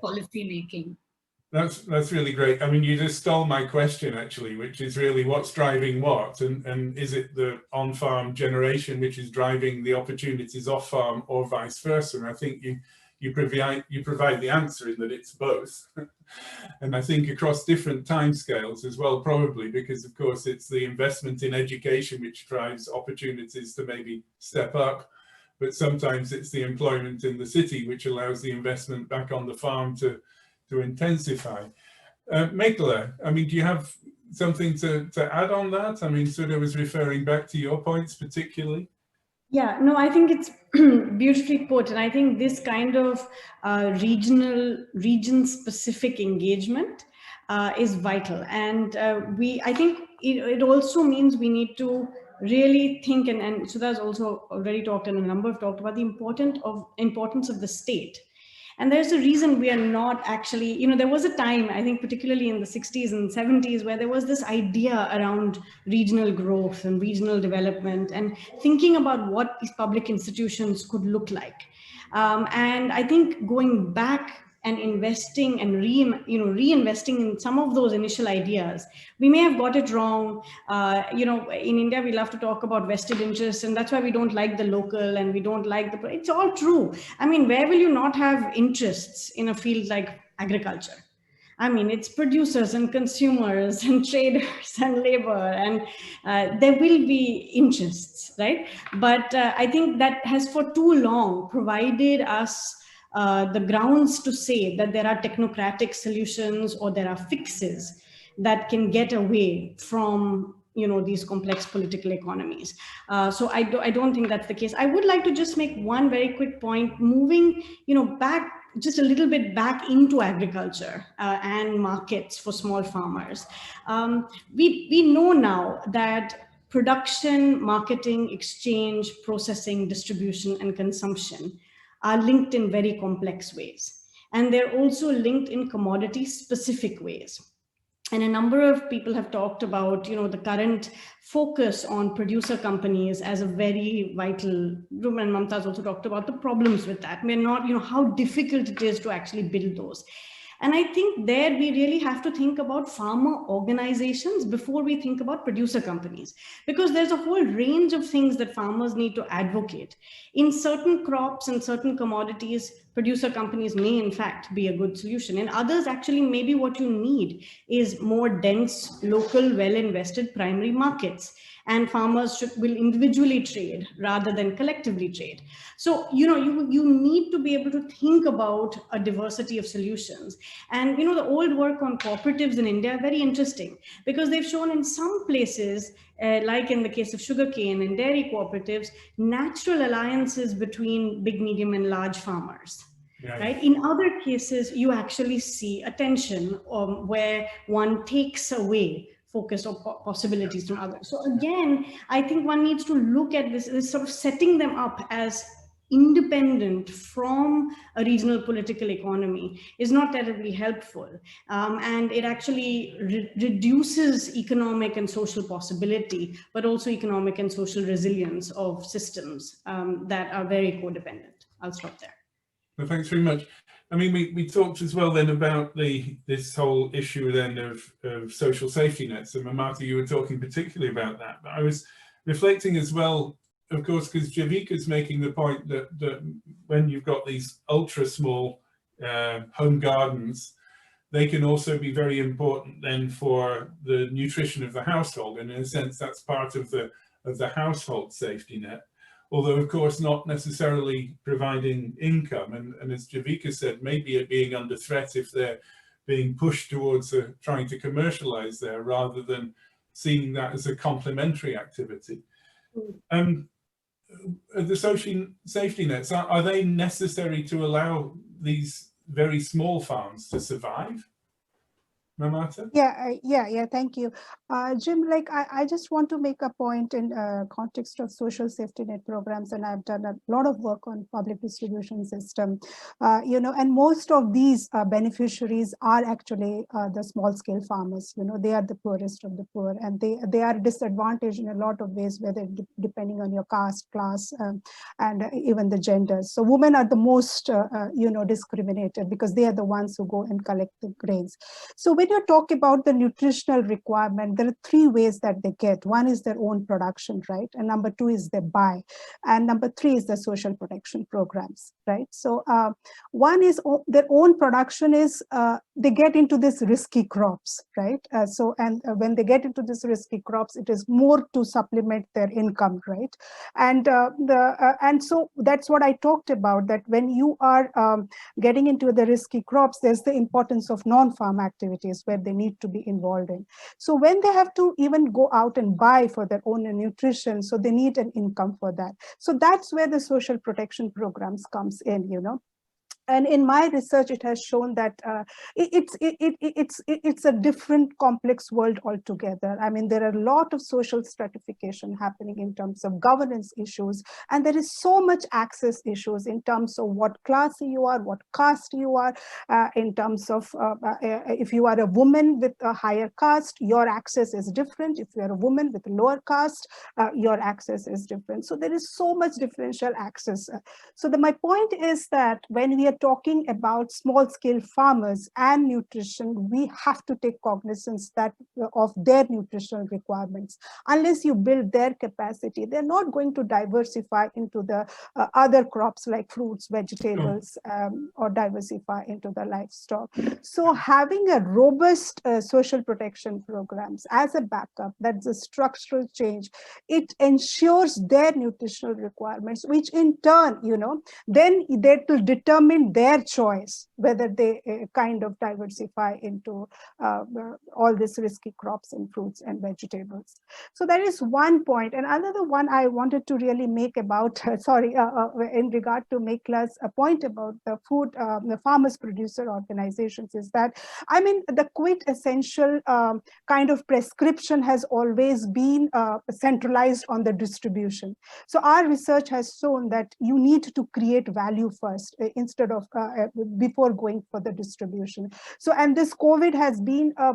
policy making. That's really great. I mean, you just stole my question actually, which is really what's driving what, and is it the on-farm generation which is driving the opportunities off-farm, or vice versa? And I think you provide the answer in that it's both. And I think across different timescales as well, probably, because of course it's the investment in education which drives opportunities to maybe step up, but sometimes it's the employment in the city which allows the investment back on the farm to intensify. Mekla, I mean, do you have something to add on that? I mean, Sudha was referring back to your points particularly. Yeah, no, I think it's beautifully put. And I think this kind of region-specific engagement is vital. And I think it also means we need to really think, and Sudha's also already talked, and a number have talked about the importance of the state. And there's a reason we are not actually, there was a time, I think particularly in the 60s and 70s, where there was this idea around regional growth and regional development and thinking about what these public institutions could look like. And I think going back and investing and reinvesting in some of those initial ideas, we may have got it wrong. In India, we love to talk about vested interests, and that's why we don't like the local and we don't like it's all true. I mean, where will you not have interests in a field like agriculture? I mean, it's producers and consumers and traders and labor, and there will be interests, right? But I think that has for too long provided us the grounds to say that there are technocratic solutions or there are fixes that can get away from these complex political economies. So I don't think that's the case. I would like to just make one very quick point, moving back just a little bit back into agriculture and markets for small farmers. We know now that production, marketing, exchange, processing, distribution, and consumption are linked in very complex ways. And they're also linked in commodity-specific ways. And a number of people have talked about, the current focus on producer companies as a very vital room. And Mamta's also talked about the problems with that. We're not, how difficult it is to actually build those. And I think there we really have to think about farmer organizations before we think about producer companies, because there's a whole range of things that farmers need to advocate. In certain crops and certain commodities, producer companies may in fact be a good solution. In others, actually, maybe what you need is more dense, local, well-invested primary markets. And farmers will individually trade rather than collectively trade. So, you need to be able to think about a diversity of solutions. And, the old work on cooperatives in India are very interesting because they've shown in some places, like in the case of sugarcane and dairy cooperatives, natural alliances between big, medium, and large farmers. Yeah. Right. In other cases, you actually see a tension where one takes away focused or possibilities from others. So again, I think one needs to look at this sort of setting them up as independent from a regional political economy is not terribly helpful. And it actually reduces economic and social possibility, but also economic and social resilience of systems that are very codependent. I'll stop there. Well, thanks very much. I mean, we talked as well then about this whole issue then of social safety nets. And Mamata, you were talking particularly about that. But I was reflecting as well, of course, because Javika's making the point that when you've got these ultra small home gardens, they can also be very important then for the nutrition of the household. And in a sense, that's part of the household safety net. Although, of course, not necessarily providing income. And as Javika said, maybe it being under threat if they're being pushed towards trying to commercialize there rather than seeing that as a complementary activity. The social safety nets, are they necessary to allow these very small farms to survive? Mamata? Yeah, thank you. Jim, like I just want to make a point in context of social safety net programs, and I've done a lot of work on public distribution system, and most of these beneficiaries are actually the small scale farmers. They are the poorest of the poor, and they are disadvantaged in a lot of ways, whether depending on your caste, class, and even the genders. So women are the most, discriminated because they are the ones who go and collect the grains. So when you talk about the nutritional requirement, there are three ways that they get. One is their own production, right? And number two is they buy. And number three is the social protection programs, right? So one is their own production is they get into this risky crops, right? When they get into this risky crops, it is more to supplement their income, right? And so that's what I talked about, that when you are getting into the risky crops, there's the importance of non-farm activities where they need to be involved in. So when they have to even go out and buy for their own nutrition, so they need an income for that. So that's where the social protection programs comes in, And in my research, it has shown that it's a different complex world altogether. I mean, there are a lot of social stratification happening in terms of governance issues, and there is so much access issues in terms of what class you are, what caste you are, in terms of if you are a woman with a higher caste, your access is different. If you are a woman with a lower caste, your access is different. So there is so much differential access. So my point is that when we are talking about small scale farmers and nutrition, we have to take cognizance of their nutritional requirements. Unless you build their capacity, they're not going to diversify into the other crops like fruits, vegetables, or diversify into the livestock. So having a robust social protection programs as a backup, that's a structural change, it ensures their nutritional requirements, which in turn, then that will determine their choice whether they kind of diversify into all these risky crops and fruits and vegetables. So that is one point. And another one I wanted to really make about, in regard to Mekla's point about the food, the farmers producer organizations, is that, I mean, the quintessential kind of prescription has always been centralized on the distribution. So our research has shown that you need to create value first instead of before going for the distribution. So, and this COVID has been a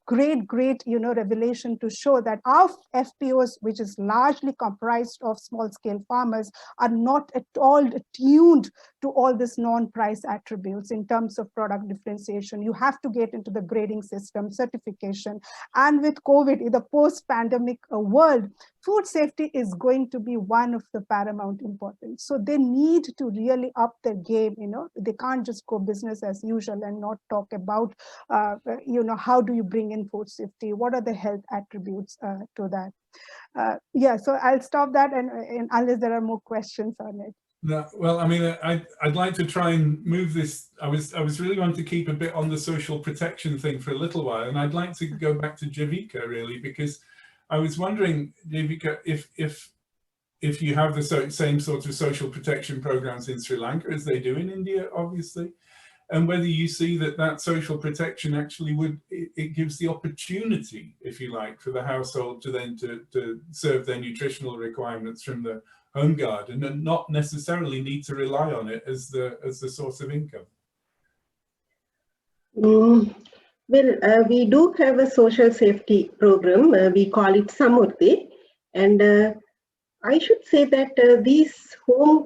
great, revelation to show that our FPOs, which is largely comprised of small scale farmers, are not at all tuned to all this non-price attributes in terms of product differentiation. You have to get into the grading system, certification. And with COVID, in the post-pandemic world, food safety is going to be one of the paramount importance. So they need to really up their game, they can't just go business as usual and not talk about, how do you bring in food safety? What are the health attributes to that? So I'll stop that and unless there are more questions on it. No, well, I mean, I'd like to try and move this. I was really going to keep a bit on the social protection thing for a little while, and I'd like to go back to Javika really, because I was wondering, Javika, if you have the same sort of social protection programs in Sri Lanka as they do in India, obviously, and whether you see that that social protection actually it gives the opportunity, if you like, for the household to then to serve their nutritional requirements from the home garden and not necessarily need to rely on it as the source of income. Well, we do have a social safety program. We call it Samurti, and I should say that these home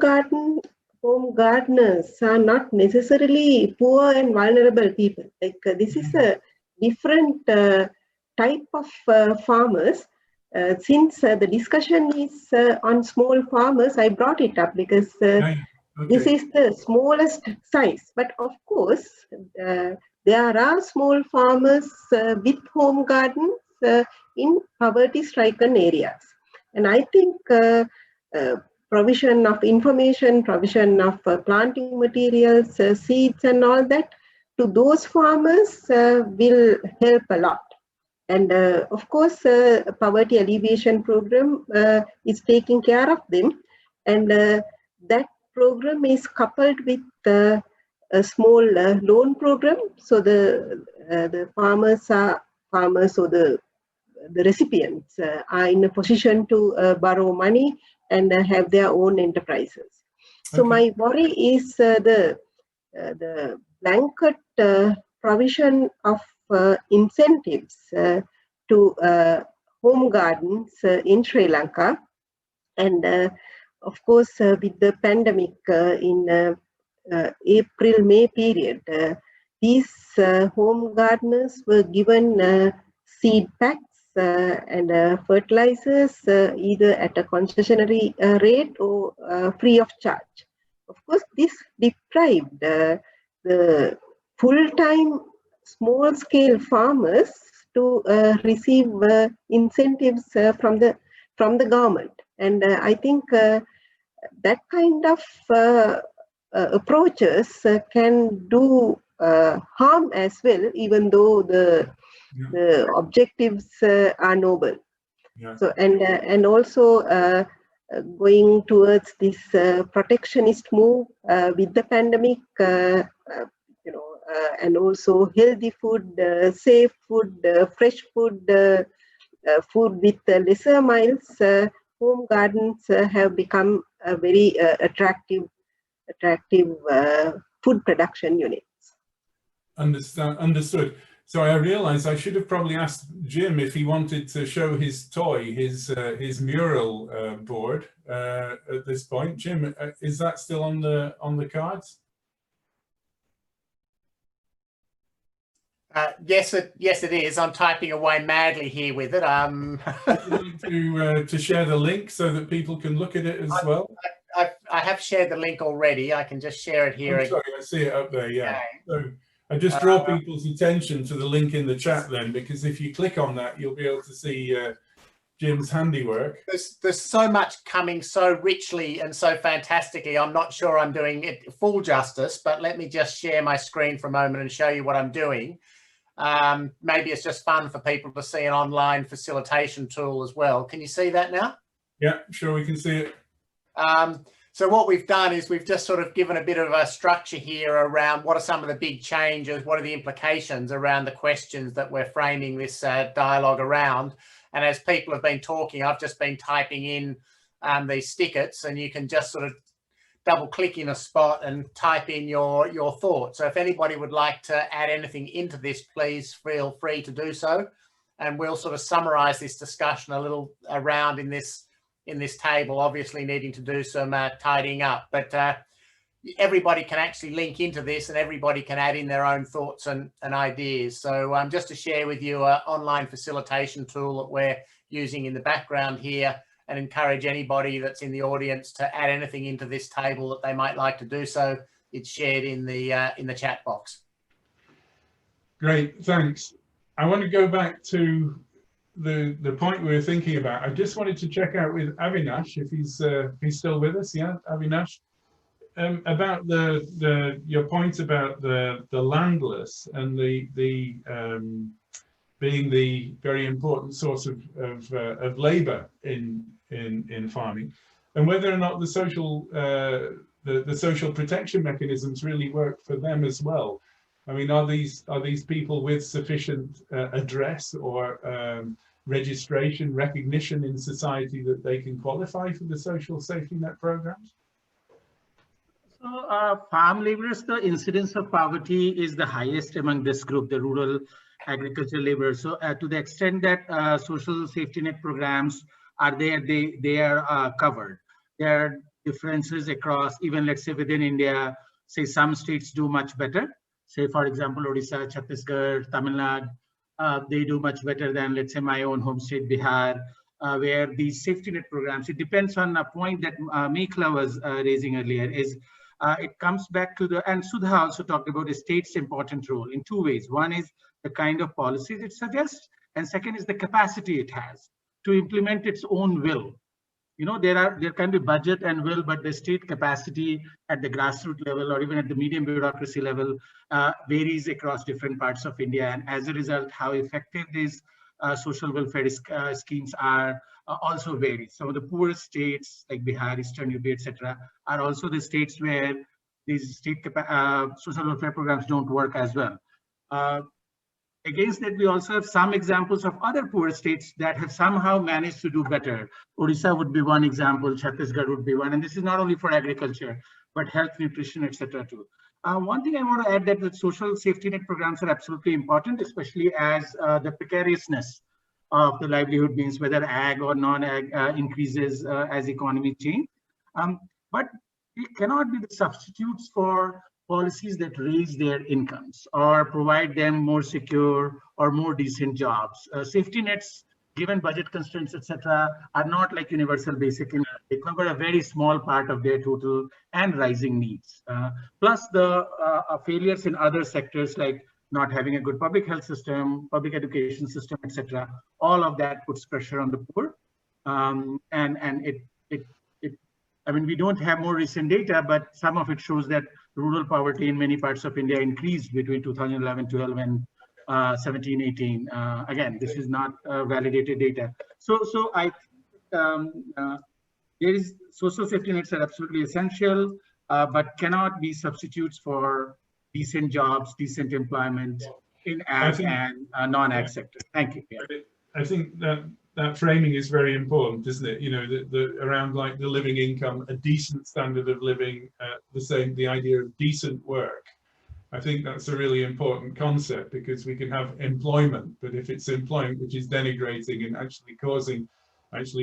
gardeners are not necessarily poor and vulnerable people. Like this is a different type of farmers. Since the discussion is on small farmers, I brought it up because this is the smallest size. But of course, there are small farmers with home gardens in poverty-stricken areas. And I think provision of information, provision of planting materials, seeds and all that to those farmers will help a lot. And of course, poverty alleviation program is taking care of them. And that program is coupled with a small loan program. So the farmers or the recipients are in a position to borrow money and have their own enterprises. So my worry is the blanket provision of incentives to home gardens in Sri Lanka. And of course, with the pandemic in April-May period, these home gardeners were given seed packs and fertilizers either at a concessionary rate or free of charge. Of course, this deprived the full-time small-scale farmers to receive incentives from the government. And I think that kind of approaches can do harm as well, even though the objectives are noble. So and also going towards this protectionist move with the pandemic, and also healthy food, safe food, fresh food, food with lesser miles. Home gardens have become a very attractive food production units. Understood. So I realized I should have probably asked Jim if he wanted to show his toy, his mural board at this point. Jim, is that still on the cards? Yes, it is. I'm typing away madly here with it. Would you like to share the link so that people can look at it as well? I have shared the link already. I can just share it here. I'm sorry, I see it up there. Yeah. So I just draw people's attention to the link in the chat then, because if you click on that, you'll be able to see Jim's handiwork. There's so much coming so richly and so fantastically. I'm not sure I'm doing it full justice, but let me just share my screen for a moment and show you what I'm doing. Maybe it's just fun for people to see an online facilitation tool as well. Can you see that now? Yeah, sure, we can see it. So what we've done is we've just sort of given a bit of a structure here around what are some of the big changes, what are the implications around the questions that we're framing this dialogue around. And as people have been talking, I've just been typing in these stickets, and you can just sort of double click in a spot and type in your thoughts. So if anybody would like to add anything into this, please feel free to do so. And we'll sort of summarize this discussion a little around in this table, obviously needing to do some tidying up, but everybody can actually link into this and everybody can add in their own thoughts and ideas. So just to share with you an online facilitation tool that we're using in the background here, and encourage anybody that's in the audience to add anything into this table that they might like to do so. It's shared in the chat box. Great, thanks. I want to go back to the point we were thinking about. I just wanted to check out with Avinash if he's still with us. Yeah, Avinash, about your point about the landless and the being the very important source of labour in farming, and whether or not the the social protection mechanisms really work for them as well. I mean, are these people with sufficient address or registration, recognition in society that they can qualify for the social safety net programs? So farm laborers, the incidence of poverty is the highest among this group, the rural agricultural laborers. So to the extent that social safety net programs are there, they are covered. There are differences across, even let's say within India, say some states do much better. Say, for example, Odisha, Chhattisgarh, Tamil Nadu, they do much better than, let's say, my own home state, Bihar, where these safety net programs, it depends on a point that Mekhla was raising earlier, is it comes back to and Sudha also talked about the state's important role in two ways. One is the kind of policies it suggests, and second is the capacity it has to implement its own will. You know, there can be budget and will, but the state capacity at the grassroots level or even at the medium bureaucracy level varies across different parts of India. And as a result, how effective these social welfare schemes are also varies. Some of the poorest states like Bihar, Eastern UP, etc., are also the states where these state social welfare programs don't work as well. Against that, we also have some examples of other poor states that have somehow managed to do better. Odisha would be one example, Chhattisgarh would be one, and this is not only for agriculture, but health, nutrition, etc. too. One thing I want to add that the social safety net programs are absolutely important, especially as the precariousness of the livelihood means whether ag or non-ag increases as economy change. But it cannot be the substitutes for policies that raise their incomes or provide them more secure or more decent jobs. Safety nets, given budget constraints, etc., are not like universal basic income. They cover a very small part of their total and rising needs. Plus the failures in other sectors like not having a good public health system, public education system, etc. All of that puts pressure on the poor. I mean, we don't have more recent data, but some of it shows that rural poverty in many parts of India increased between 2011-12 and 17-18. Again, this is not validated data. So I there is social safety nets are absolutely essential, but cannot be substitutes for decent jobs, decent employment in ag and non-ag sector. Thank you. Yeah. I think that framing is very important, isn't it? You know, around like the living income, a decent standard of living, the idea of decent work. I think that's a really important concept because we can have employment, but if it's employment which is denigrating and actually causing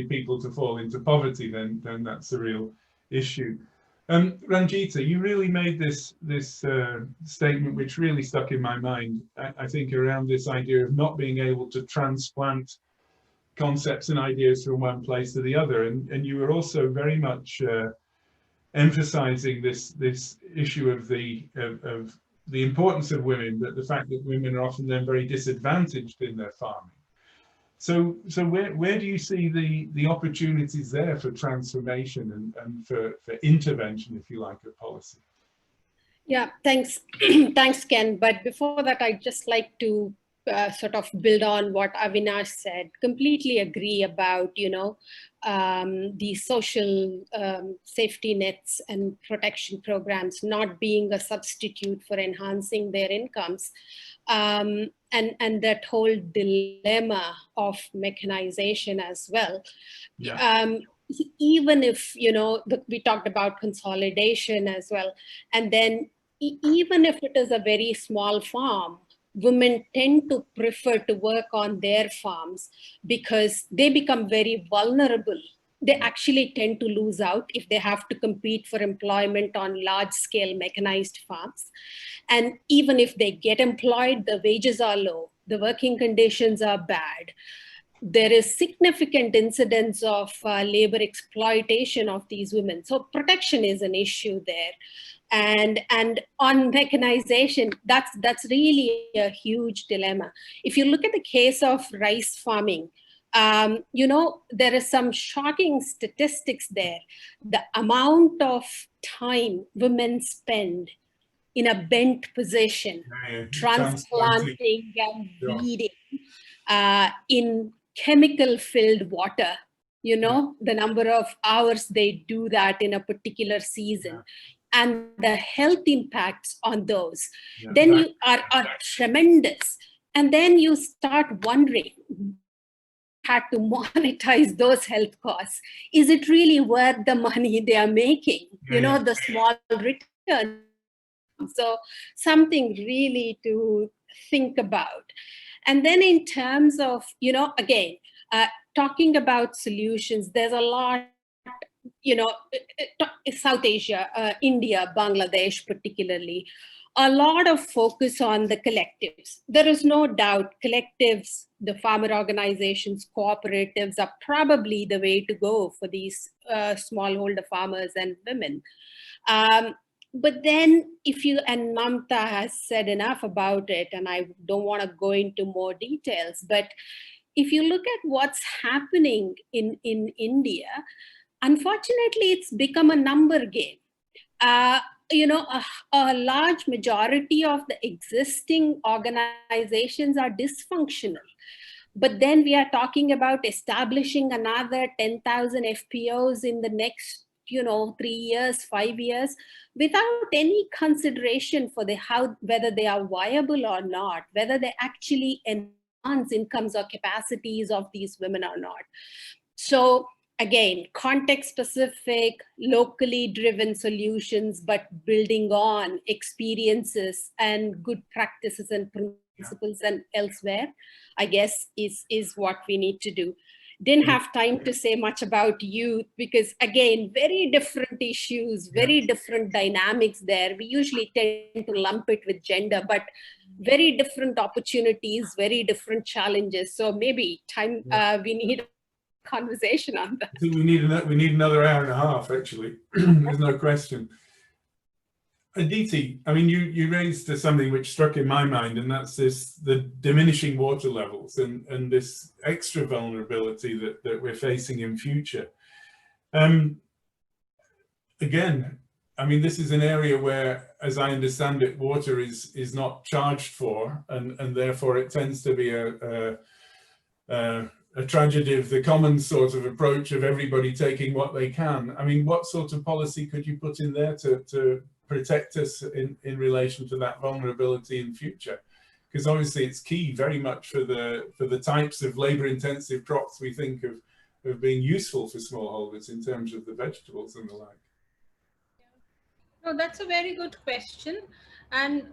people to fall into poverty, then that's a real issue. Ranjita, you really made this statement which really stuck in my mind. I think around this idea of not being able to transplant concepts and ideas from one place to the other, and you were also very much emphasizing this issue of the importance of women, that the fact that women are often then very disadvantaged in their farming. So where do you see the opportunities there for transformation and for intervention, if you like, of policy? Yeah, thanks, thanks, Ken. But before that, I'd just like to sort of build on what Avinash said. Completely agree about, you know, the social safety nets and protection programs not being a substitute for enhancing their incomes. And that whole dilemma of mechanization as well. Yeah. Even if, you know, we talked about consolidation as well, and then even if it is a very small farm, women tend to prefer to work on their farms because they become very vulnerable. They actually tend to lose out if they have to compete for employment on large-scale mechanized farms. And even if they get employed, the wages are low, the working conditions are bad. There is significant incidence of labor exploitation of these women. So protection is an issue there. And on mechanization, that's really a huge dilemma. If you look at the case of rice farming, you know, there are some shocking statistics there. The amount of time women spend in a bent position, transplanting and weeding in chemical-filled water you know, the number of hours they do that in a particular season, and the health impacts on those, then you are tremendous. And then you start wondering, had to monetize those health costs. Is it really worth the money they are making? You know, the small return. So something really to think about. And then in terms of, you know, again, talking about solutions, there's a lot, you know, South Asia, India, Bangladesh particularly, a lot of focus on the collectives. There is no doubt collectives, the farmer organizations, cooperatives are probably the way to go for these smallholder farmers and women. But then if you, and Mamta has said enough about it, and I don't want to go into more details, but if you look at what's happening in India, unfortunately, it's become a number game. You know, a large majority of the existing organizations are dysfunctional. But then we are talking about establishing another 10,000 FPOs in the next, you know, 3 years, 5 years, without any consideration for whether they are viable or not, whether they actually enhance incomes or capacities of these women or not. So again, context specific, locally driven solutions, but building on experiences and good practices and principles and elsewhere, I guess is what we need to do. Didn't have time to say much about youth because again, very different issues, very different dynamics there. We usually tend to lump it with gender, but very different opportunities, very different challenges. So maybe we need a conversation on that. I think we need another hour and a half, actually. There's no question. Aditi, I mean, you raised something which struck in my mind, and that's the diminishing water levels and this extra vulnerability that we're facing in future. Again, I mean, this is an area where, as I understand it, water is not charged for, and therefore it tends to be a tragedy of the common sort of approach of everybody taking what they can. I mean, what sort of policy could you put in there to protect us in relation to that vulnerability in future? Because obviously it's key very much for the types of labor-intensive crops we think of being useful for smallholders in terms of the vegetables and the like. No, that's a very good question. And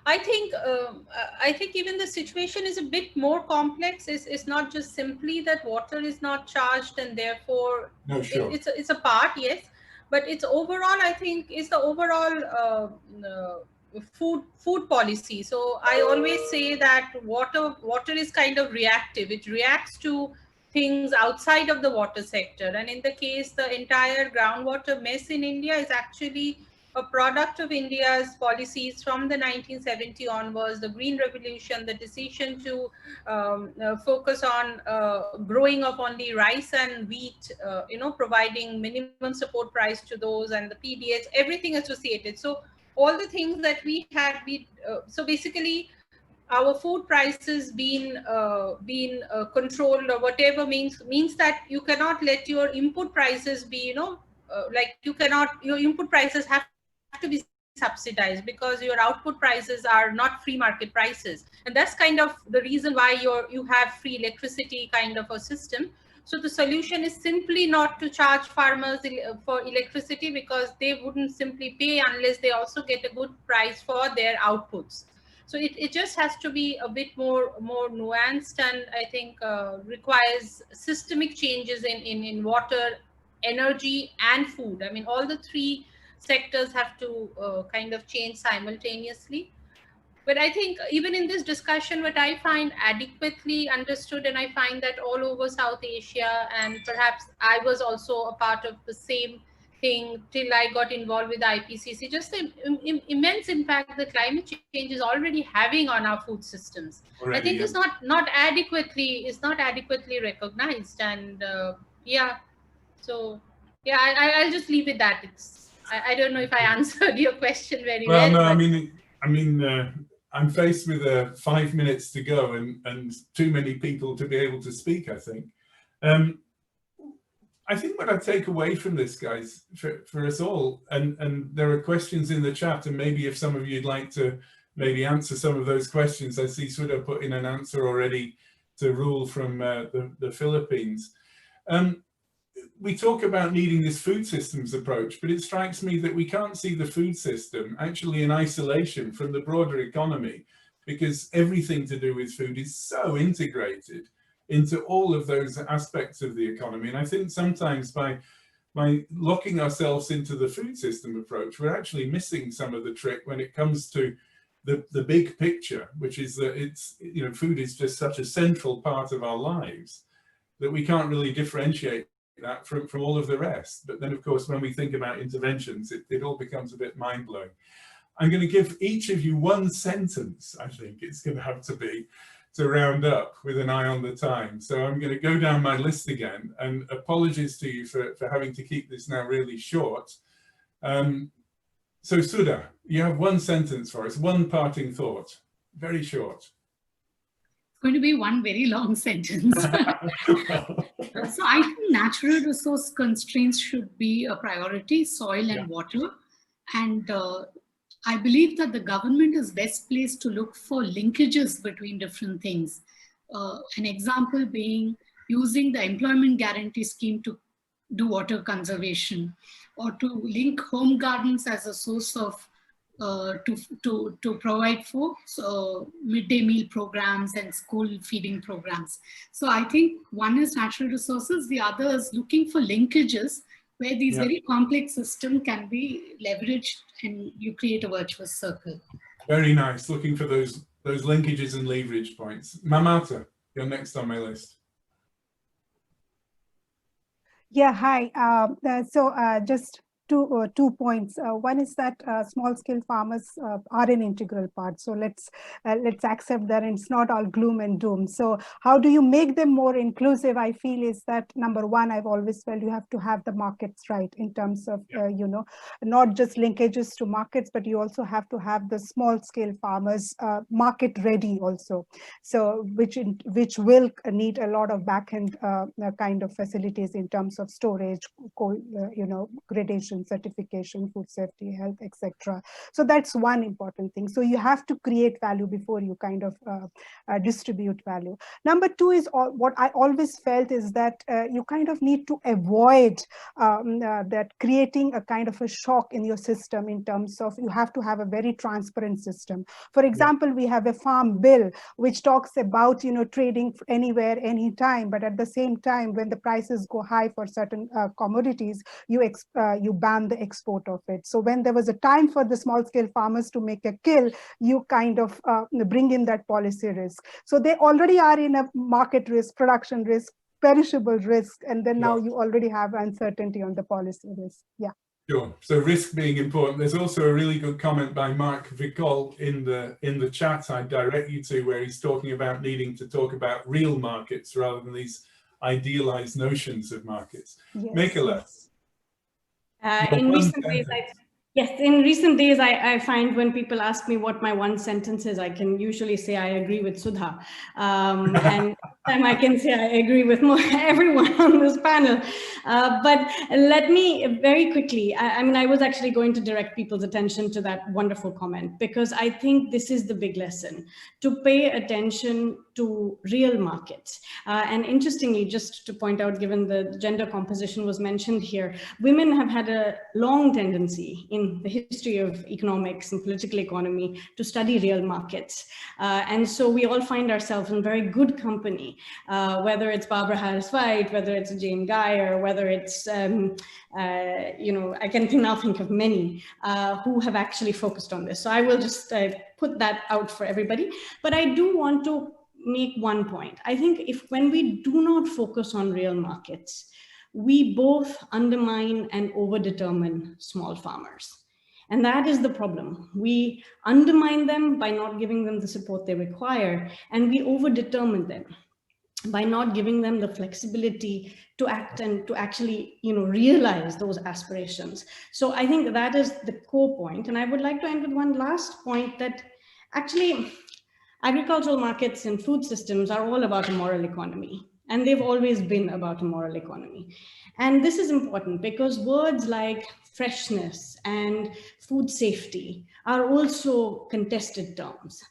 I think even the situation is a bit more complex. It's not just simply that water is not charged and therefore it's a part, yes, but it's overall, I think, is the overall food policy. So I always say that water is kind of reactive. It reacts to things outside of the water sector. And in the case, the entire groundwater mess in India is actually a product of India's policies from the 1970 onwards, the Green Revolution, the decision to focus on growing of only rice and wheat, you know, providing minimum support price to those, and the PDH, everything associated. So all the things that we had, so basically our food prices being controlled or whatever means that you cannot let your input prices be, you know, like your input prices have to be subsidized because your output prices are not free market prices. And that's kind of the reason why you have free electricity kind of a system. So the solution is simply not to charge farmers for electricity, because they wouldn't simply pay unless they also get a good price for their outputs. So it just has to be a bit more nuanced, and I think requires systemic changes in water, energy, and food. I mean, all the three sectors have to kind of change simultaneously. But I think even in this discussion, what I find adequately understood, and I find that all over South Asia, and perhaps I was also a part of the same thing till I got involved with IPCC, just the immense impact that climate change is already having on our food systems. Already, I think it's not adequately recognized. And so I'll just leave it that. I don't know if I answered your question very well. No, I mean, I'm faced with 5 minutes to go and too many people to be able to speak, I think. I think what I take away from this, guys, for us all, and there are questions in the chat, and maybe if some of you'd like to maybe answer some of those questions. I see Sudha put in an answer already to Rule from the Philippines. We talk about needing this food systems approach, but it strikes me that we can't see the food system actually in isolation from the broader economy, because everything to do with food is so integrated into all of those aspects of the economy. And I think sometimes by locking ourselves into the food system approach, we're actually missing some of the trick when it comes to the big picture, which is that it's, you know, food is just such a central part of our lives that we can't really differentiate that from all of the rest. But then, of course, when we think about interventions, it all becomes a bit mind-blowing. I'm going to give each of you one sentence, I think it's going to have to be, to round up with an eye on the time. So I'm going to go down my list again, and apologies to you for having to keep this now really short. So Sudha, you have one sentence for us, one parting thought, very short. It's going to be one very long sentence. So I think natural resource constraints should be a priority, soil and water. And I believe that the government is best placed to look for linkages between different things. An example being using the employment guarantee scheme to do water conservation, or to link home gardens as a source of to provide for midday meal programs and school feeding programs. So I think one is natural resources, the other is looking for linkages where these very complex systems can be leveraged and you create a virtuous circle. Very nice, looking for those linkages and leverage points. Mamata, you're next on my list. Yeah, hi. Just two points. One is that small-scale farmers are an integral part. So let's accept that it's not all gloom and doom. So how do you make them more inclusive? I feel is that number one, I've always felt you have to have the markets right in terms of you know, not just linkages to markets, but you also have to have the small-scale farmers market ready also. So which will need a lot of back-end kind of facilities in terms of storage, you know, gradation, certification, food safety, health, etc. So that's one important thing. So you have to create value before you kind of distribute value. Number two is what I always felt is that you kind of need to avoid that creating a kind of a shock in your system in terms of you have to have a very transparent system. For example, we have a farm bill which talks about, you know, trading anywhere, anytime, but at the same time, when the prices go high for certain commodities, you ban the export of it. So when there was a time for the small scale farmers to make a kill, you kind of bring in that policy risk. So they already are in a market risk, production risk, perishable risk, and then now you already have uncertainty on the policy risk. Yeah. Sure. So risk being important. There's also a really good comment by Mark Vicol in the chat I direct you to, where he's talking about needing to talk about real markets rather than these idealized notions of markets. Yes, Michaela. In recent days, I find when people ask me what my one sentence is, I can usually say I agree with Sudha. And I can say I agree with everyone on this panel. But let me very quickly, I mean, I was actually going to direct people's attention to that wonderful comment, because I think this is the big lesson, to pay attention to real markets. And interestingly, just to point out, given the gender composition was mentioned here, women have had a long tendency in the history of economics and political economy to study real markets. And so we all find ourselves in very good company, whether it's Barbara Harris-White, whether it's Jane Guy, or whether it's, you know, I can now think of many who have actually focused on this. So I will just put that out for everybody. But I do want to make one point. I think when we do not focus on real markets, we both undermine and overdetermine small farmers. And that is the problem. We undermine them by not giving them the support they require, and we overdetermine them by not giving them the flexibility to act and to actually, you know, realize those aspirations. So I think that is the core point. And I would like to end with one last point, that actually agricultural markets and food systems are all about a moral economy. And they've always been about a moral economy. And this is important because words like freshness and food safety are also contested terms.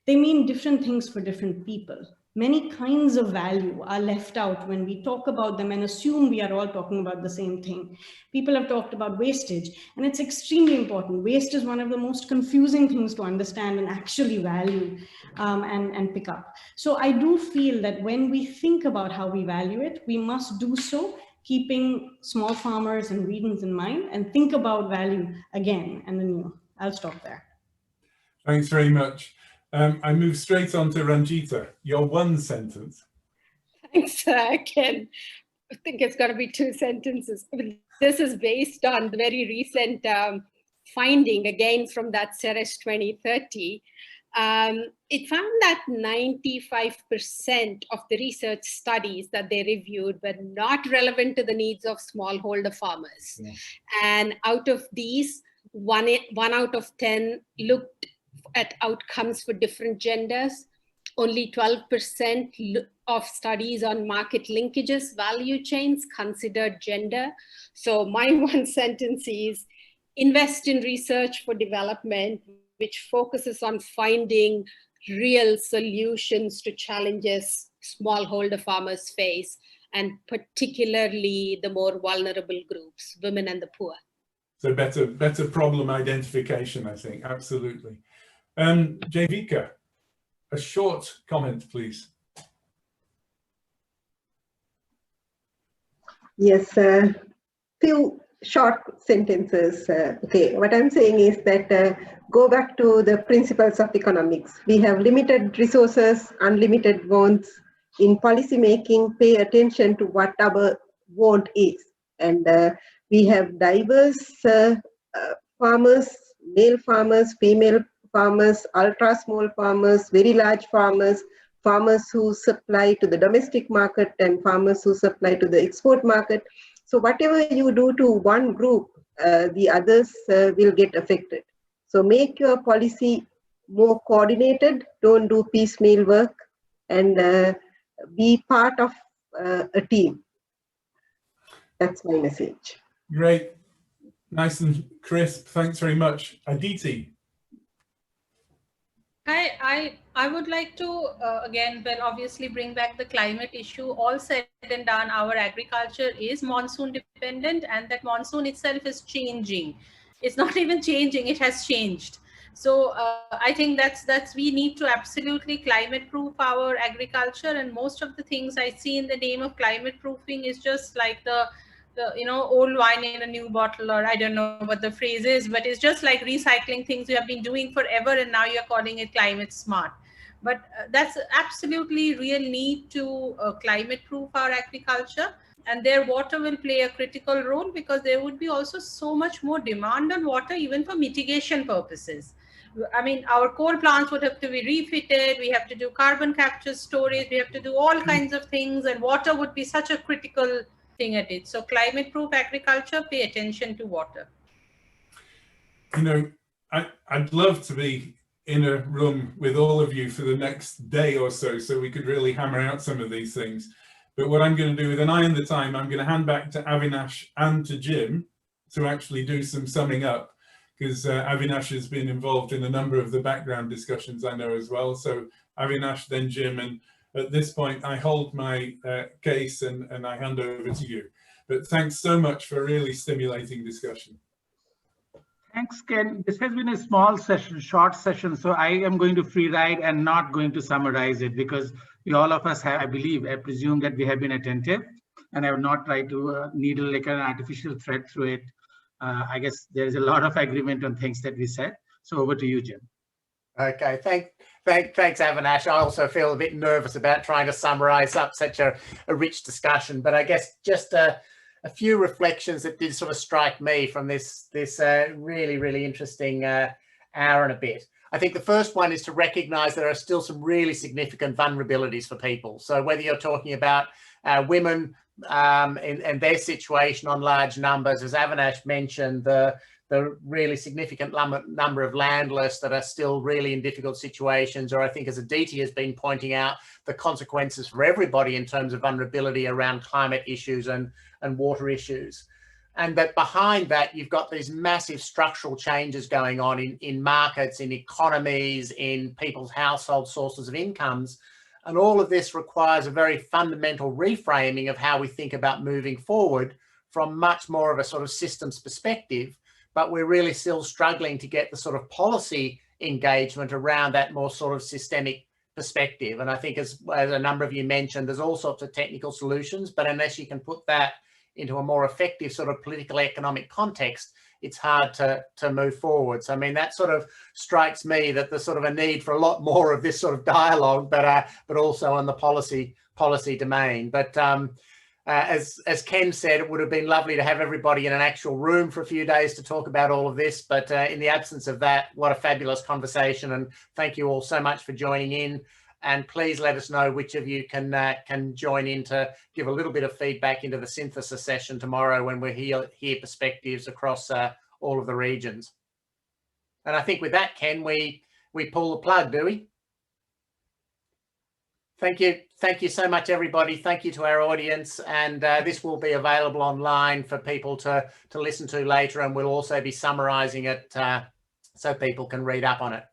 They mean different things for different people. Many kinds of value are left out when we talk about them and assume we are all talking about the same thing. People have talked about wastage, and it's extremely important. Waste is one of the most confusing things to understand and actually value and pick up. So I do feel that when we think about how we value it, we must do so keeping small farmers and regions in mind and think about value again and anew. I'll stop there. Thanks very much. I move straight on to Ranjita, your one sentence. Thanks, Ken. I think it's got to be 2 sentences. This is based on the very recent finding, again, from that Ceres 2030. It found that 95% of the research studies that they reviewed were not relevant to the needs of smallholder farmers. Yeah. And out of these, one out of 10 looked at outcomes for different genders. Only 12% of studies on market linkages, value chains considered gender. So my one sentence is, invest in research for development, which focuses on finding real solutions to challenges smallholder farmers face, and particularly the more vulnerable groups, women and the poor. So better problem identification, I think, absolutely. Jayvika, a short comment, please. Yes, few short sentences. Okay, what I'm saying is that go back to the principles of economics. We have limited resources, unlimited wants. In policy making, pay attention to what our want is. And we have diverse farmers, male farmers, female farmers, ultra small farmers, very large farmers, farmers who supply to the domestic market and farmers who supply to the export market. So whatever you do to one group, the others will get affected. So make your policy more coordinated, don't do piecemeal work, and be part of a team. That's my message. Great, nice and crisp, thanks very much. Aditi. I would like to, again, well, obviously bring back the climate issue. All said and done, our agriculture is monsoon dependent, and that monsoon itself is changing. It's not even changing, it has changed. So I think that's we need to absolutely climate proof our agriculture, and most of the things I see in the name of climate proofing is just like the old wine in a new bottle, or I don't know what the phrase is, but it's just like recycling things you have been doing forever and now you're calling it climate smart. But that's absolutely real need to climate proof our agriculture, and their water will play a critical role, because there would be also so much more demand on water even for mitigation purposes. I mean, our coal plants would have to be refitted, we have to do carbon capture storage, we have to do all kinds of things, and water would be such a critical thing at it. So climate proof agriculture, pay attention to water. You know, I'd love to be in a room with all of you for the next day or so we could really hammer out some of these things. But what I'm going to do, with an eye on the time, I'm going to hand back to Avinash and to Jim to actually do some summing up, because Avinash has been involved in a number of the background discussions, I know, as well. So Avinash, then Jim, and at this point I hold my case and I hand over to you. But thanks so much for a really stimulating discussion. Thanks, Ken. This has been a small session, short session, so I am going to free ride and not going to summarize it, because we all of us have, I presume that we have been attentive, and I would not try to needle like an artificial thread through it. I guess there is a lot of agreement on things that we said. So over to you, Jim. Okay, thanks, Avinash. I also feel a bit nervous about trying to summarize up such a rich discussion, but I guess just a few reflections that did sort of strike me from this really interesting hour and a bit. I think the first one is to recognize there are still some really significant vulnerabilities for people. So whether you're talking about women and their situation on large numbers, as Avinash mentioned, the the really significant number of landless that are still really in difficult situations, or I think, as Aditi has been pointing out, the consequences for everybody in terms of vulnerability around climate issues and water issues. And that behind that, you've got these massive structural changes going on in markets, in economies, in people's household sources of incomes. And all of this requires a very fundamental reframing of how we think about moving forward from much more of a sort of systems perspective. But we're really still struggling to get the sort of policy engagement around that more sort of systemic perspective. And I think, as a number of you mentioned, there's all sorts of technical solutions, but unless you can put that into a more effective sort of political economic context, it's hard to move forward. So I mean, that sort of strikes me that there's sort of a need for a lot more of this sort of dialogue, but also on the policy domain. But as Ken said, it would have been lovely to have everybody in an actual room for a few days to talk about all of this. But in the absence of that, what a fabulous conversation, and thank you all so much for joining in. And please let us know which of you can join in to give a little bit of feedback into the synthesis session tomorrow, when we hear perspectives across all of the regions. And I think with that, Ken, we pull the plug, do we? Thank you so much, everybody. Thank you to our audience, and this will be available online for people to listen to later, and we'll also be summarising it so people can read up on it.